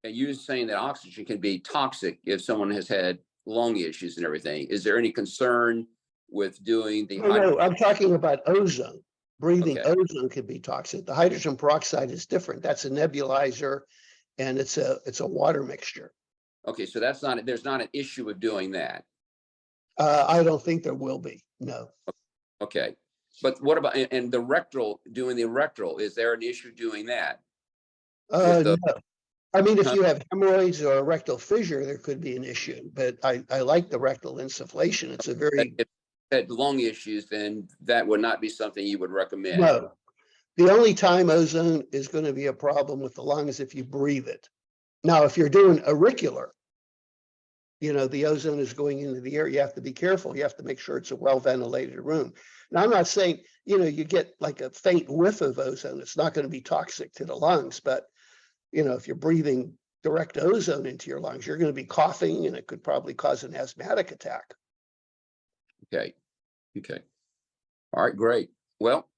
And you're saying that oxygen can be toxic if someone has had lung issues and everything. Is there any concern with doing the No, I'm talking about ozone. Breathing Okay. ozone could be toxic. The hydrogen peroxide is different. That's a nebulizer, and it's a water mixture. Okay, so there's not an issue with doing that. I don't think there will be. No. Okay, but what about, and doing the rectal, is there an issue doing that? No. I mean, if you have hemorrhoids or a rectal fissure, there could be an issue, but I like the rectal insufflation. It's a very... If you had lung issues, then that would not be something you would recommend. No. The only time ozone is going to be a problem with the lungs if you breathe it. Now, if you're doing auricular, the ozone is going into the air. You have to be careful. You have to make sure it's a well-ventilated room. Now, I'm not saying, you get like a faint whiff of ozone. It's not going to be toxic to the lungs, but, if you're breathing direct ozone into your lungs, you're going to be coughing, and it could probably cause an asthmatic attack. Okay, okay. All right, great. Well,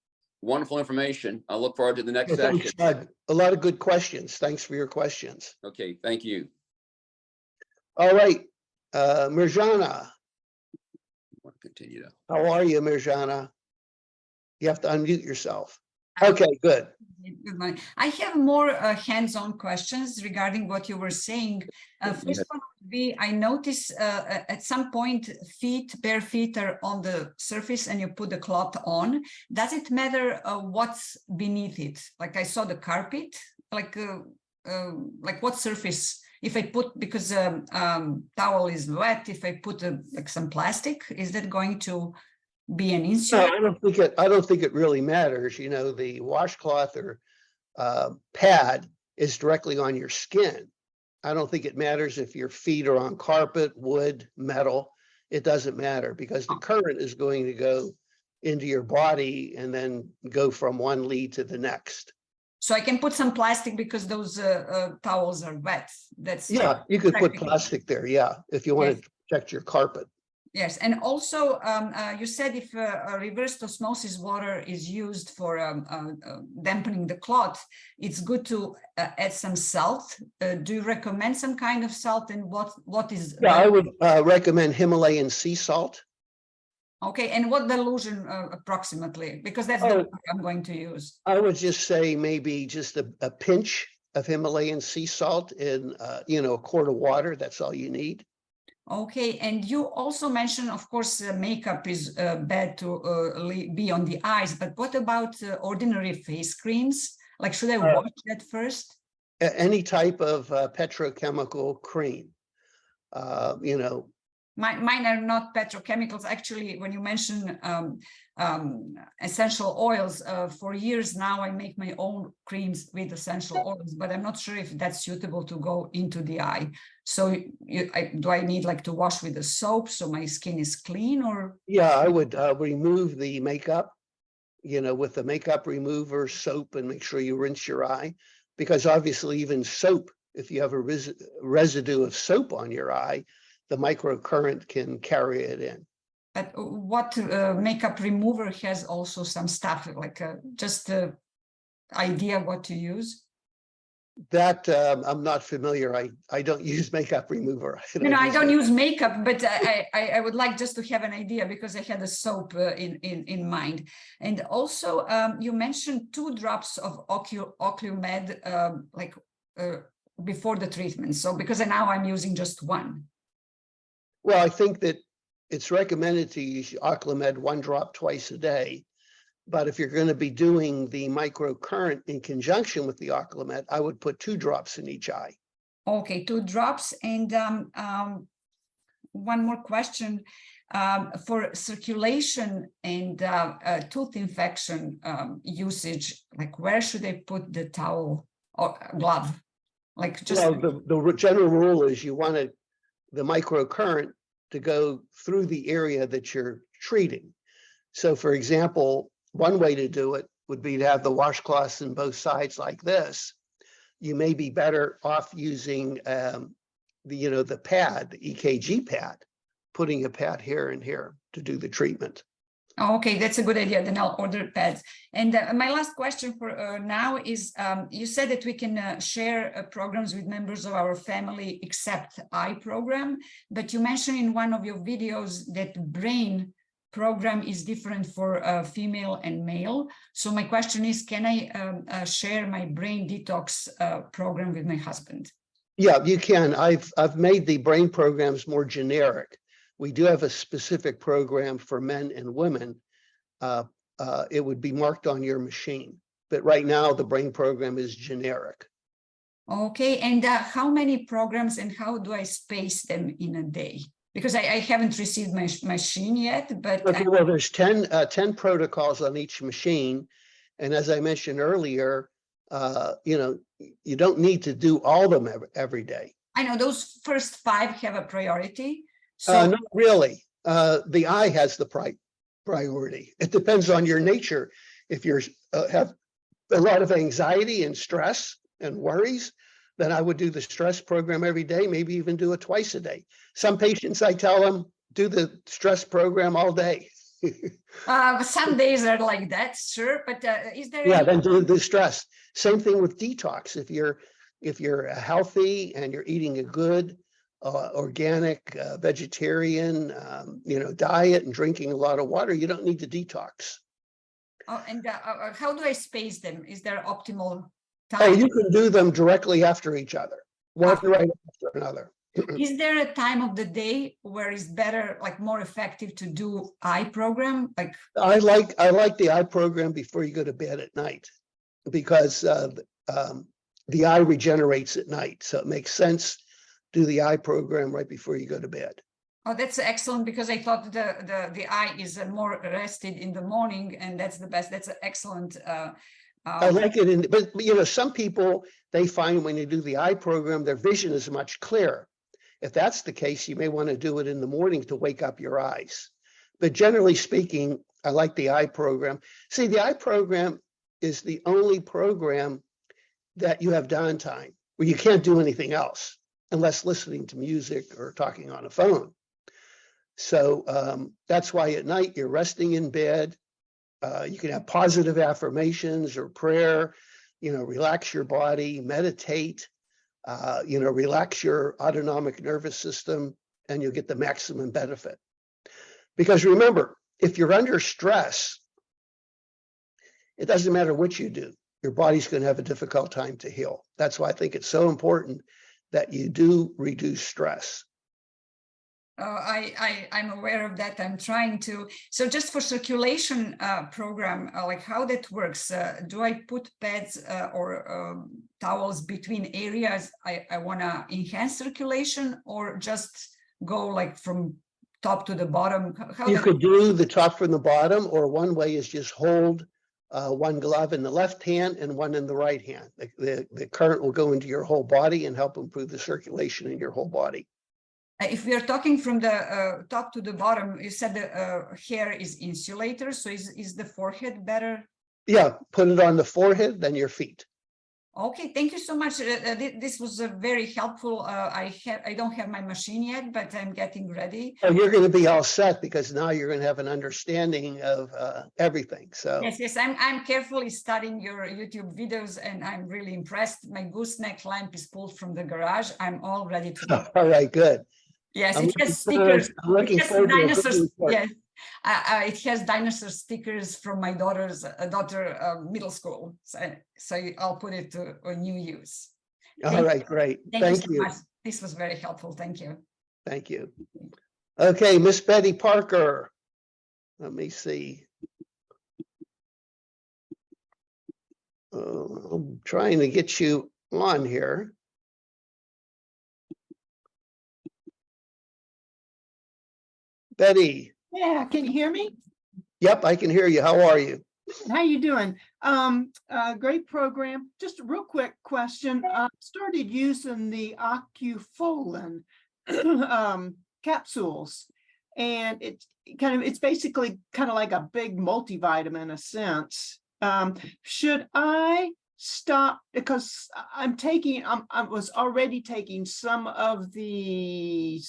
wonderful information. I look forward to the next session. Thanks, Doug. A lot of good questions. Thanks for your questions. Okay, thank you. All right, Mirjana. Want to continue to. How are you, Mirjana? You have to unmute yourself. Okay, good. Good morning. I have more hands-on questions regarding what you were saying. First one would be, I noticed at some point bare feet are on the surface and you put the cloth on. Does it matter what's beneath it? Like I saw the carpet, like what surface if I put, because towel is wet, if I put like some plastic, is that going to be an No, insulation? I don't think it really matters. You know, the washcloth or pad is directly on your skin. I don't think it matters if your feet are on carpet, wood, metal. It doesn't matter because the current is going to go into your body and then go from one lead to the next. So I can put some plastic because those towels are wet. That's Yeah, you could put practical. plastic there, yeah, if you want Yes. to protect your carpet. Yes, and also you said if a reverse osmosis water is used for dampening the clot, it's good to add some salt. Do you recommend some kind of salt, and what is Yeah, I would recommend Himalayan sea salt. okay? And what dilution approximately? Because that's the one I'm going to use. I would just say maybe just a pinch of Himalayan sea salt in, you know, a quart of water. That's all you need. Okay, and you also mentioned, of course, makeup is bad to be on the eyes, but what about ordinary face creams? Like, should I wash that first? Any type of petrochemical cream, you know. Mine are not petrochemicals. Actually, when you mention essential oils, for years now, I make my own creams with essential oils, but I'm not sure if that's suitable to go into the eye. So do I need like to wash with a soap so my skin is clean, or? Yeah, I would remove the makeup, you know, with the makeup remover, soap, and make sure you rinse your eye. Because obviously even soap, if you have a residue of soap on your eye, the microcurrent can carry it in. But what makeup remover has also some stuff, like just the idea what to use? That I'm not familiar. I don't use makeup remover. No, I don't use makeup, but I would like just to have an idea because I had a soap in mind. And also you mentioned 2 drops of Occlumed like before the treatment. So because now I'm using just 1. Well, I think that it's recommended to use Occlumed 1 drop twice a day. But if you're going to be doing the microcurrent in conjunction with the Occlumed, I would put 2 drops in each eye. Okay, 2 drops. And one more question. For circulation and tooth infection usage, like where should I put the towel or glove? Like just Well, the general rule is you want the microcurrent to go through the area that you're treating. So for example, one way to do it would be to have the washcloths in both sides like this. You may be better off using the pad, the EKG pad, putting a pad here and here to do the treatment. Okay, that's a good idea. Then I'll order pads. And my last question for now is, you said that we can share programs with members of our family except eye program, but you mentioned in one of your videos that brain program is different for female and male. So my question is, can I share my brain detox program with my husband? Yeah, you can. I've made the brain programs more generic. We do have a specific program for men and women. It would be marked on your machine. But right now, the brain program is generic. Okay, and how many programs and how do I space them in a day? Because I haven't received my machine yet, but... Okay, well, there's 10 protocols on each machine. And as I mentioned earlier, you don't need to do all of them every day. I know those first 5 have a priority. So not really. The eye has the priority. It depends on your nature. If you have a lot of anxiety and stress and worries, then I would do the stress program every day, maybe even do it twice a day. Some patients, I tell them, do the stress program all day. Some days are like that, sure, but is there... Yeah, then do the stress. Same thing with detox. If you're healthy and you're eating a good organic vegetarian diet and drinking a lot of water, you don't need to detox. Oh, and how do I space them? Is there optimal time? Oh, you can do them directly after each other, one right after another. Is there a time of the day where it's better, like more effective to do eye program? Like I like the eye program before you go to bed at night, because the eye regenerates at night. So it makes sense do the eye program right before you go to bed. Oh, that's excellent, because I thought the eye is more rested in the morning, and that's the best. That's an excellent. I like it, but you know, some people, they find when you do the eye program, their vision is much clearer. If that's the case, you may want to do it in the morning to wake up your eyes. But generally speaking, I like the eye program. See, the eye program is the only program that you have downtime where you can't do anything else unless listening to music or talking on a phone. So that's why at night you're resting in bed. You can have positive affirmations or prayer, you know, relax your body, meditate, you know, relax your autonomic nervous system, and you'll get the maximum benefit. Because remember, if you're under stress, it doesn't matter what you do, your body's going to have a difficult time to heal. That's why I think it's so important that you do reduce stress. I'm aware of that. I'm trying to. So just for circulation program, like how that works, do I put pads or towels between areas I want to enhance circulation, or just go like from top to the bottom? How You that could do the top from the bottom, or one way is just hold one glove in the left hand and one in the right hand. The current will go into your whole body and help improve the circulation in your whole body. If we are talking from the top to the bottom, you said the hair is insulator. So is the forehead better? Yeah, put it on the forehead, then your feet. Okay, thank you so much. This was very helpful. I don't have my machine yet, but I'm getting ready. Oh, you're going to be all set because now you're going to have an understanding of everything. So Yes, I'm carefully studying your YouTube videos, and I'm really impressed. My gooseneck lamp is pulled from the garage. I'm all ready to go. all right, good. Yes, I'm it has looking forward- stickers. I'm looking It has forward to a good dinosaurs. report. Yes, it has dinosaur stickers from my daughter's middle school. So I'll put it to a new use. All right, great. Thank you so much. This was very helpful. Thank you. Thank you. Okay, Miss Betty Parker. Let me see. I'm trying to get you on here. Betty. Yeah, can you hear me? Yep, I can hear you. How are you? How you doing? Great program. Just a real quick question. Started using the Ocufolin capsules, and it's basically kind of like a big multivitamin in a sense. Should I stop, because I was already taking some of the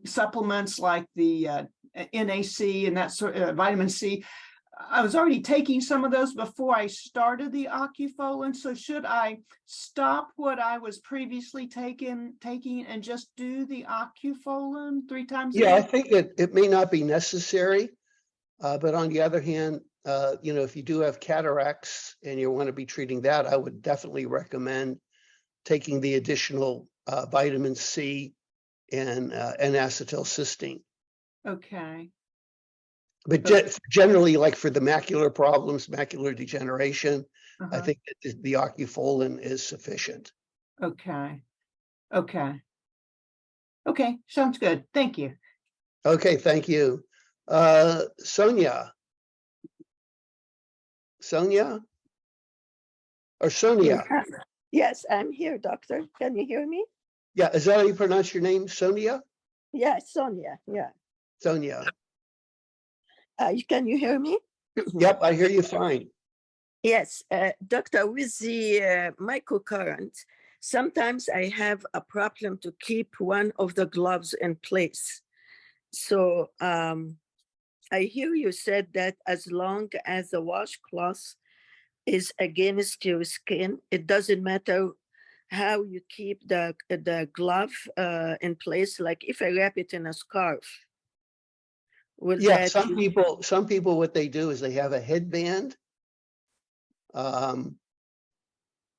supplements like the NAC and that sort of vitamin C. I was already taking some of those before I started the Ocufolin. So should I stop what I was previously taking and just do the Ocufolin 3 times a Yeah, I day? think it may not be necessary, but on the other hand, you know, if you do have cataracts and you want to be treating that, I would definitely recommend taking the additional vitamin C and N-acetylcysteine. Okay. But generally, like for the macular problems, macular degeneration, I think that the Ocufolin is sufficient. Okay. Okay. Okay. Sounds good. Thank you. Okay, thank you. Sonia. Sonia? Or Sonia? Yes, I'm here, doctor. Can you hear me? Yeah, is that how you pronounce your name, Sonia? Yeah, Sonia. Yeah. Sonia. Can you hear me? Yep, I hear you fine. Yes, doctor, with the microcurrent, sometimes I have a problem to keep one of the gloves in place. So I hear you said that as long as the washcloth is against your skin, it doesn't matter how you keep the glove in place. Like if I wrap it in a scarf. Yeah, some people, what they do is they have a headband,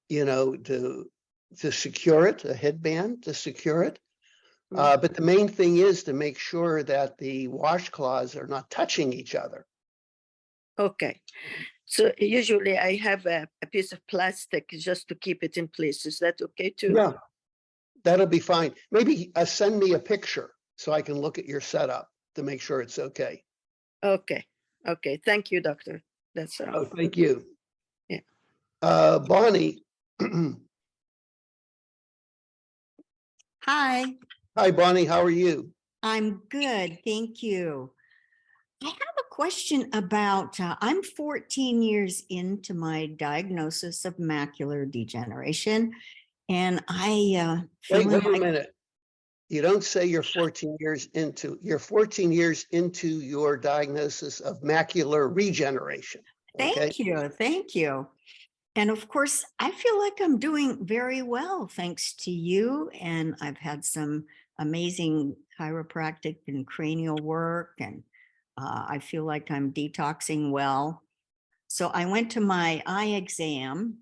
you know, to secure it, a headband to secure it. But the main thing is to make sure that the washcloths are not touching each other. Okay. So usually I have a piece of plastic just to keep it in place. Is that okay too? Yeah. That'll be fine. Maybe send me a picture so I can look at your setup to make sure it's okay. Okay. Okay. Thank you, doctor. That's Oh, thank you. Yeah. Bonnie. Hi, Hi, Bonnie. How are you? I'm good. Thank you. I have a question about, I'm 14 years into my diagnosis of macular degeneration. And I Wait feeling a like, minute. You don't say you're 14 years into your diagnosis of macular regeneration. Okay. thank you, thank you. And of course, I feel like I'm doing very well, thanks to you. And I've had some amazing chiropractic and cranial work, and I feel like I'm detoxing well. So I went to my eye exam,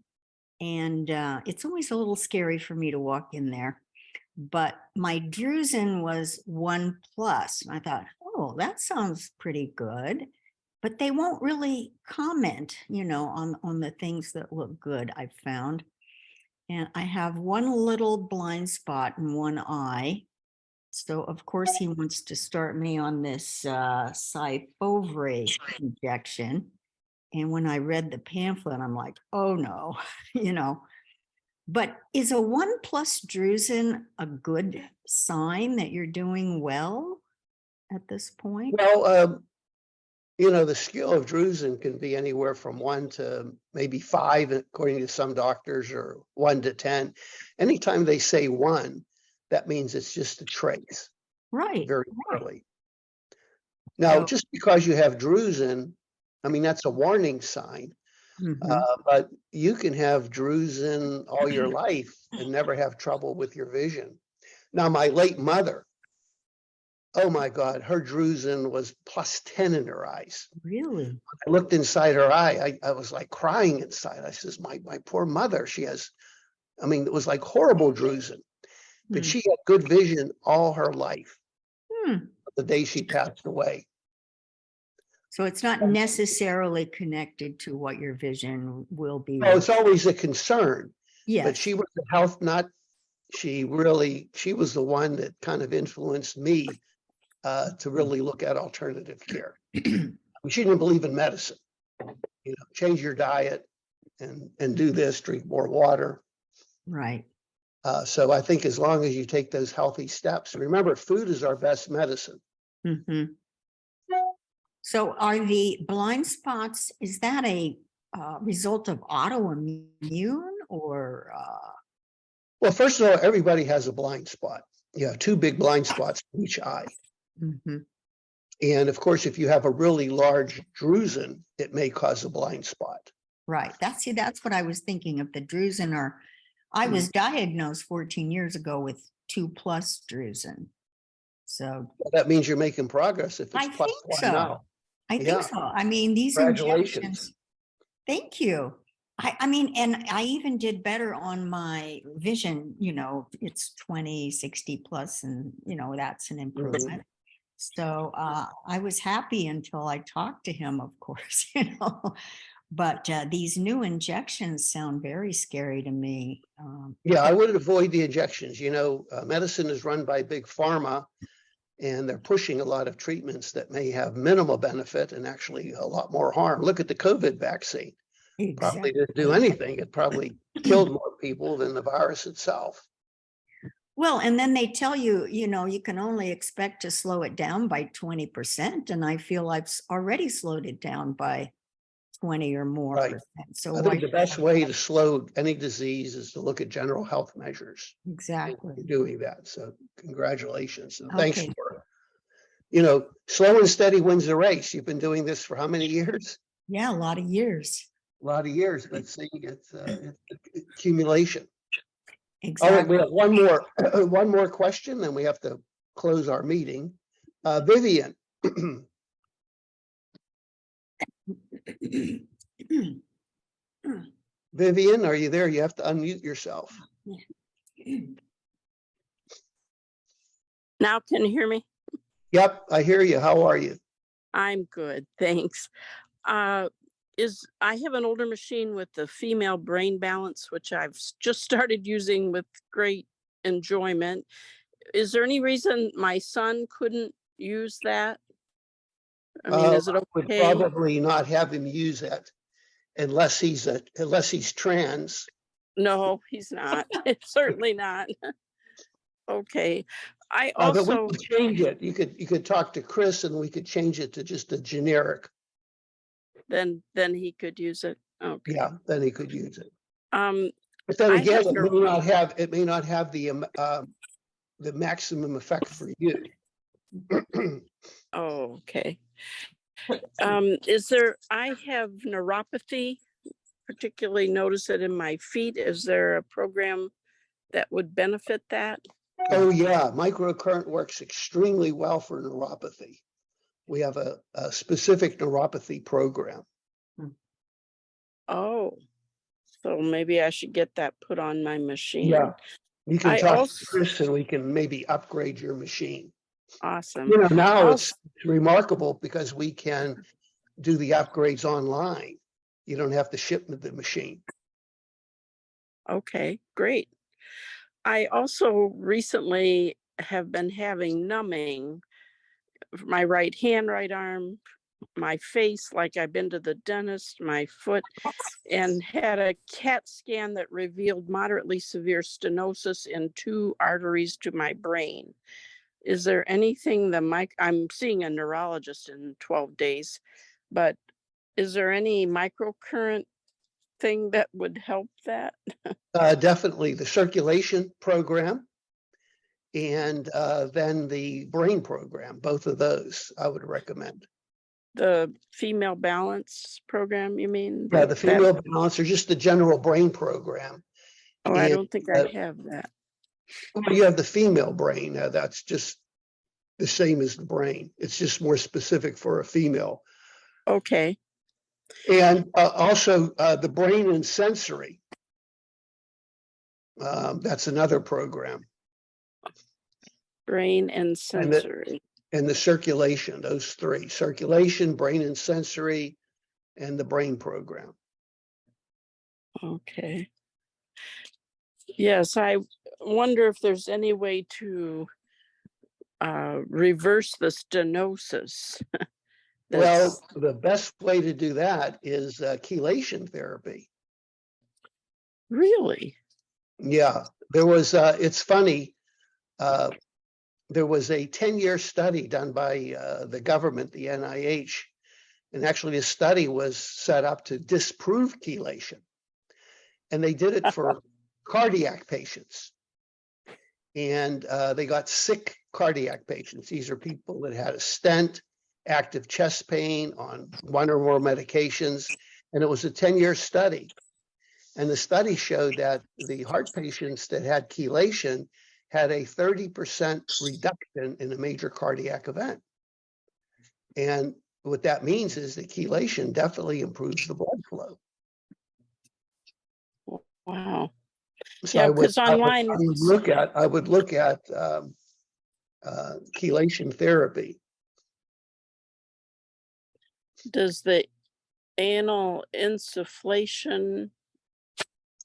and it's always a little scary for me to walk in there. But my drusen was 1+. I thought, oh, that sounds pretty good. But they won't really comment, on the things that look good, I've found. And I have one little blind spot in one eye. So of course he wants to start me on this Syfovre injection. And when I read the pamphlet, I'm like, oh no, But is a 1+ drusen a good sign that you're doing well at this point? Well, the scale of drusen can be anywhere from 1 to maybe 5, according to some doctors, or 1 to 10. Anytime they say 1, that means it's just a trace, Right. very right. early. Now, So- just because you have drusen, I mean, that's a warning sign. Mhm. But you can have drusen all your life and never have trouble with your vision. Now, my late mother, oh my God, her drusen was +10 in her eyes. Really? I looked inside her eye. I was like crying inside. I says, my poor mother, it was like horrible drusen, but Hmm. she had good vision all her life. Hmm. The day she passed away. So it's not necessarily connected to what your vision will be. Oh, it's always a concern, but Yes. she was a health nut. She was the one that kind of influenced me to really look at alternative care. She didn't believe in medicine. Change your diet and do this, drink more water. Right. So I think as long as you take those healthy steps, remember, food is our best medicine. Mhm. So are the blind spots, is that a result of autoimmune or? Well, first of all, everybody has a blind spot. You have 2 big blind spots in each eye. Mhm. And of course, if you have a really large drusen, it may cause a blind spot. Right. That's what I was thinking of, the drusen. Or I was diagnosed 14 years ago with 2+ drusen. So That means you're making progress if I it's think +1 so. now. I think Yeah. so. I mean, these Congratulations. injections. Thank you. I mean, and I even did better on my vision, it's 20/60+, and that's an improvement. So I was happy until I talked to him, of course, but these new injections sound very scary to me. Yeah, I would avoid the injections. Medicine is run by big pharma, and they're pushing a lot of treatments that may have minimal benefit and actually a lot more harm. Look at the COVID vaccine. Probably didn't do anything. It probably killed more people than the virus itself. Well, and then they tell you, you can only expect to slow it down by 20%. And I feel I've already slowed it down by 20 or more Right. percent. So I think the best way to slow any disease is to look at general health measures. Exactly. You're doing that. So congratulations. And Okay. thanks for, slow and steady wins the race. You've been doing this for how many years? Yeah, a lot of years. A lot of years, but see, it's accumulation. All right, we Exactly. have one more question, then we have to close our meeting. Vivian. Vivian, are you there? You have to unmute yourself. Now, can you hear me? Yep, I hear you. How are you? I'm good, thanks. I have an older machine with the female brain balance, which I've just started using with great enjoyment. Is there any reason my son couldn't use that? I mean, is it I would okay? probably not have him use it unless he's trans. No, he's not. It's certainly not. Okay. I But we also, could change it. You could talk to Chris and we could change it to just a generic. then he could use it. Okay. Yeah, then he could use it. Um, But then I again, have it may not have the maximum effect for you. oh, okay. I have neuropathy, particularly notice it in my feet. Is there a program that would benefit that? Oh, yeah, microcurrent works extremely well for neuropathy. We have a specific neuropathy program. Oh, so maybe I should get that put on my machine. Yeah, you can I talk also- to Chris and we can maybe upgrade your machine. Awesome. You know, now I'll- it's remarkable because we can do the upgrades online. You don't have to ship the machine. Okay, great. I also recently have been having numbing for my right hand, right arm, my face, like I've been to the dentist, my foot, and had a CAT scan that revealed moderately severe stenosis in 2 arteries to my brain. Is there anything I'm seeing a neurologist in 12 days, but is there any microcurrent thing that would help that? Definitely the circulation program and then the brain program, both of those I would recommend. The female balance program, you mean? Yeah, the female balance or just the general brain program. Oh, I and, don't think I have that. Well, you have the female brain. That's just the same as the brain. It's just more specific for a female. Okay. And also the brain and sensory. That's another program. Brain and sensory. And the circulation, those 3: circulation, brain and sensory, and the brain program. Okay. Yes, I wonder if there's any way to reverse the stenosis. Well, the best way to do that is chelation therapy. Really? Yeah, there was, it's funny, there was a 10-year study done by the government, the NIH, and actually this study was set up to disprove chelation. And they did it for cardiac patients. And they got sick cardiac patients. These are people that had a stent, active chest pain on 1 or more medications. And it was a 10-year study. And the study showed that the heart patients that had chelation had a 30% reduction in a major cardiac event. And what that means is that chelation definitely improves the blood flow. Wow. So Yeah, because online I would look at chelation therapy. does the anal insufflation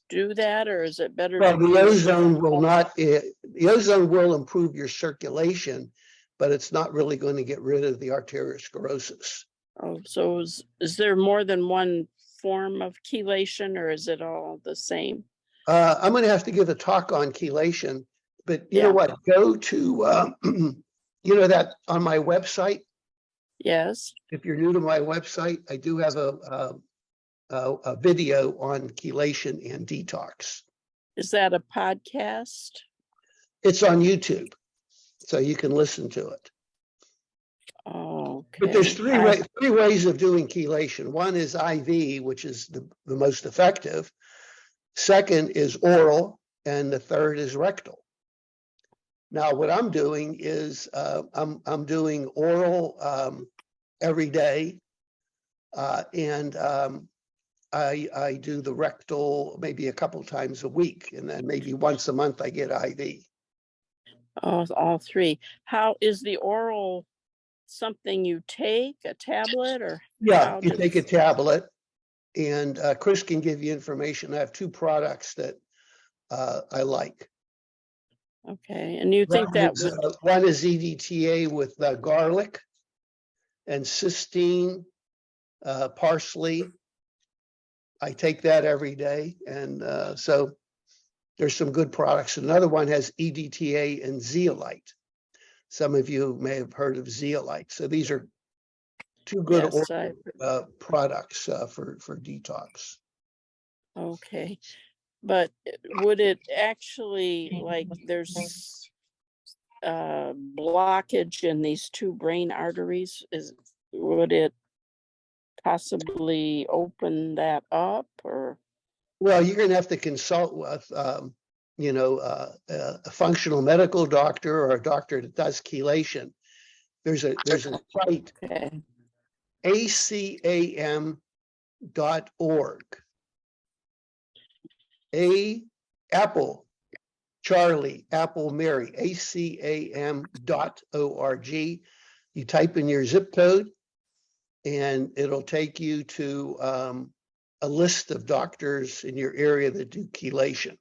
do that, or is it better? Well, to the do ozone will not. The ozone will improve your circulation, but it's not really going to get rid of the arteriosclerosis. Oh, so is there more than one form of chelation, or is it all the same? I'm going to have to give a talk on chelation, but you know what? Go to, you know that on my website. Yes. If you're new to my website, I do have a video on chelation and detox. Is that a podcast? It's on YouTube, so you can listen to it. Oh, okay. But there's three ways of doing chelation. One is IV, which is the most effective. Second is oral, and the third is rectal. Now, what I'm doing is I'm doing oral every day, and I do the rectal maybe a couple times a week, and then maybe once a month I get IV. Oh, all 3. How is the oral something you take, a tablet, or? Yeah, you take a tablet, and Chris can give you information. I have 2 products that I like. Okay, and you think that would, One is EDTA with garlic and cysteine, parsley. I take that every day, and so there's some good products. Another one has EDTA and zeolite. Some of you may have heard of zeolite. So these are two good yes, products for detox. okay. But would it actually, like, there's blockage in these two brain arteries? Would it possibly open that up, or? Well, you're going to have to consult with, you know, a functional medical doctor or a doctor that does chelation. There's a site, Okay, acam.org. Apple, Charlie, Apple, Mary, acam.org. You type in your zip code and it'll take you to a list of doctors in your area that do chelation.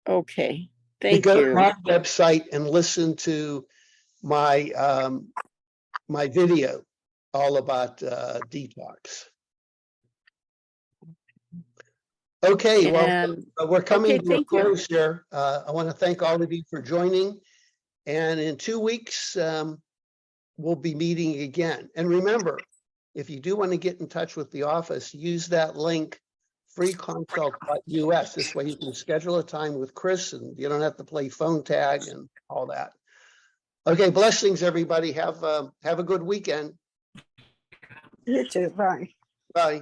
okay, You thank go to you. my website and listen to my my video all about detox. Okay, well, And, we're coming okay, to a thank you. close here. I want to thank all of you for joining. And in 2 weeks, we'll be meeting again. And remember, if you do want to get in touch with the office, use that link, freeconsult.us. This way you can schedule a time with Chris and you don't have to play phone tag and all that. Okay, blessings, everybody. Have a good weekend. You too, bye. Bye.